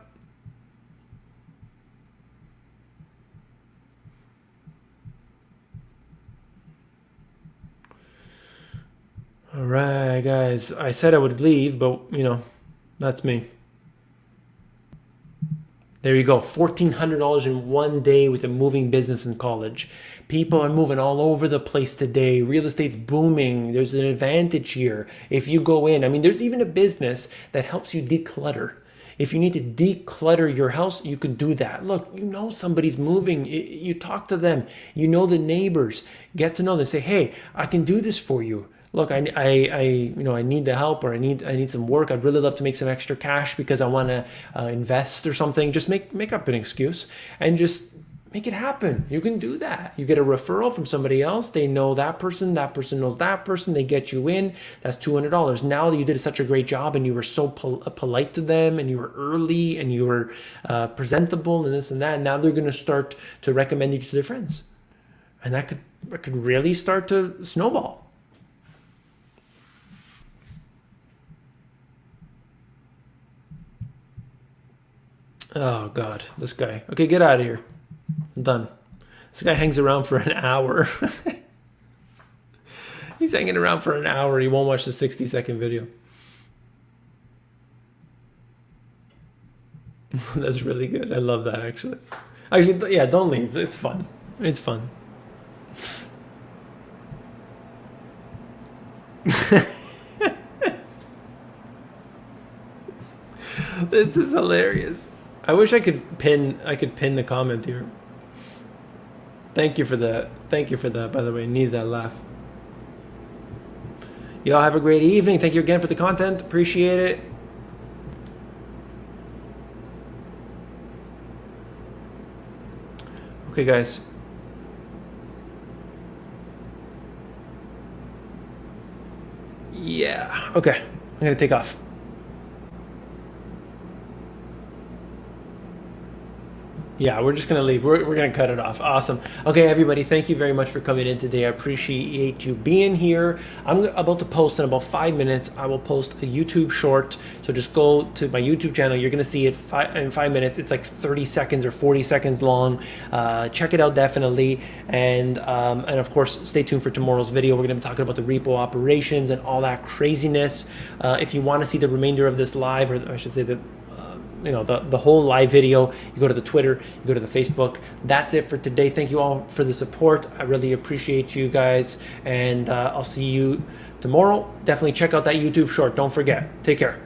All right, guys. I said I would leave, but that's me. There you go. $1,400 in one day with a moving business in college. People are moving all over the place today. Real estate's booming. There's an advantage here. If you go in, there's even a business that helps you declutter. If you need to declutter your house, you can do that. Look, somebody's moving. You talk to them. You know the neighbors. Get to know them. Say, hey, I can do this for you. Look, I need the help, or I need some work. I'd really love to make some extra cash because I want to invest or something. Just make up an excuse and just make it happen. You can do that. You get a referral from somebody else. They know that person knows that person. They get you in. That's $200. Now that you did such a great job and you were so polite to them and you were early and you were presentable and this and that, now they're going to start to recommend you to their friends. And that could really start to snowball. Oh God, this guy. Okay, get out of here. I'm done. This guy hangs around for an hour. He's hanging around for an hour. He won't watch the 60-second video. That's really good. I love that, actually. Actually, yeah, don't leave. It's fun. It's fun. This is hilarious. I wish I could pin the comment here. Thank you for that. Thank you for that, by the way. Need that laugh. Y'all have a great evening. Thank you again for the content. Appreciate it. Okay, guys. Yeah. Okay. I'm going to take off. Yeah, we're just going to leave. We're going to cut it off. Awesome. Okay, everybody, thank you very much for coming in today. I appreciate you being here. I'm about to post in about 5 minutes. I will post a YouTube short. So just go to my YouTube channel. You're going to see it in 5 minutes. It's like 30 seconds or 40 seconds long. Check it out, definitely. And of course, stay tuned for tomorrow's video. We're going to be talking about the repo operations and all that craziness. If you want to see the remainder of this live, or I should say the whole live video, you go to the Twitter, you go to the Facebook. That's it for today. Thank you all for the support. I really appreciate you guys, and I'll see you tomorrow. Definitely check out that YouTube short. Don't forget. Take care.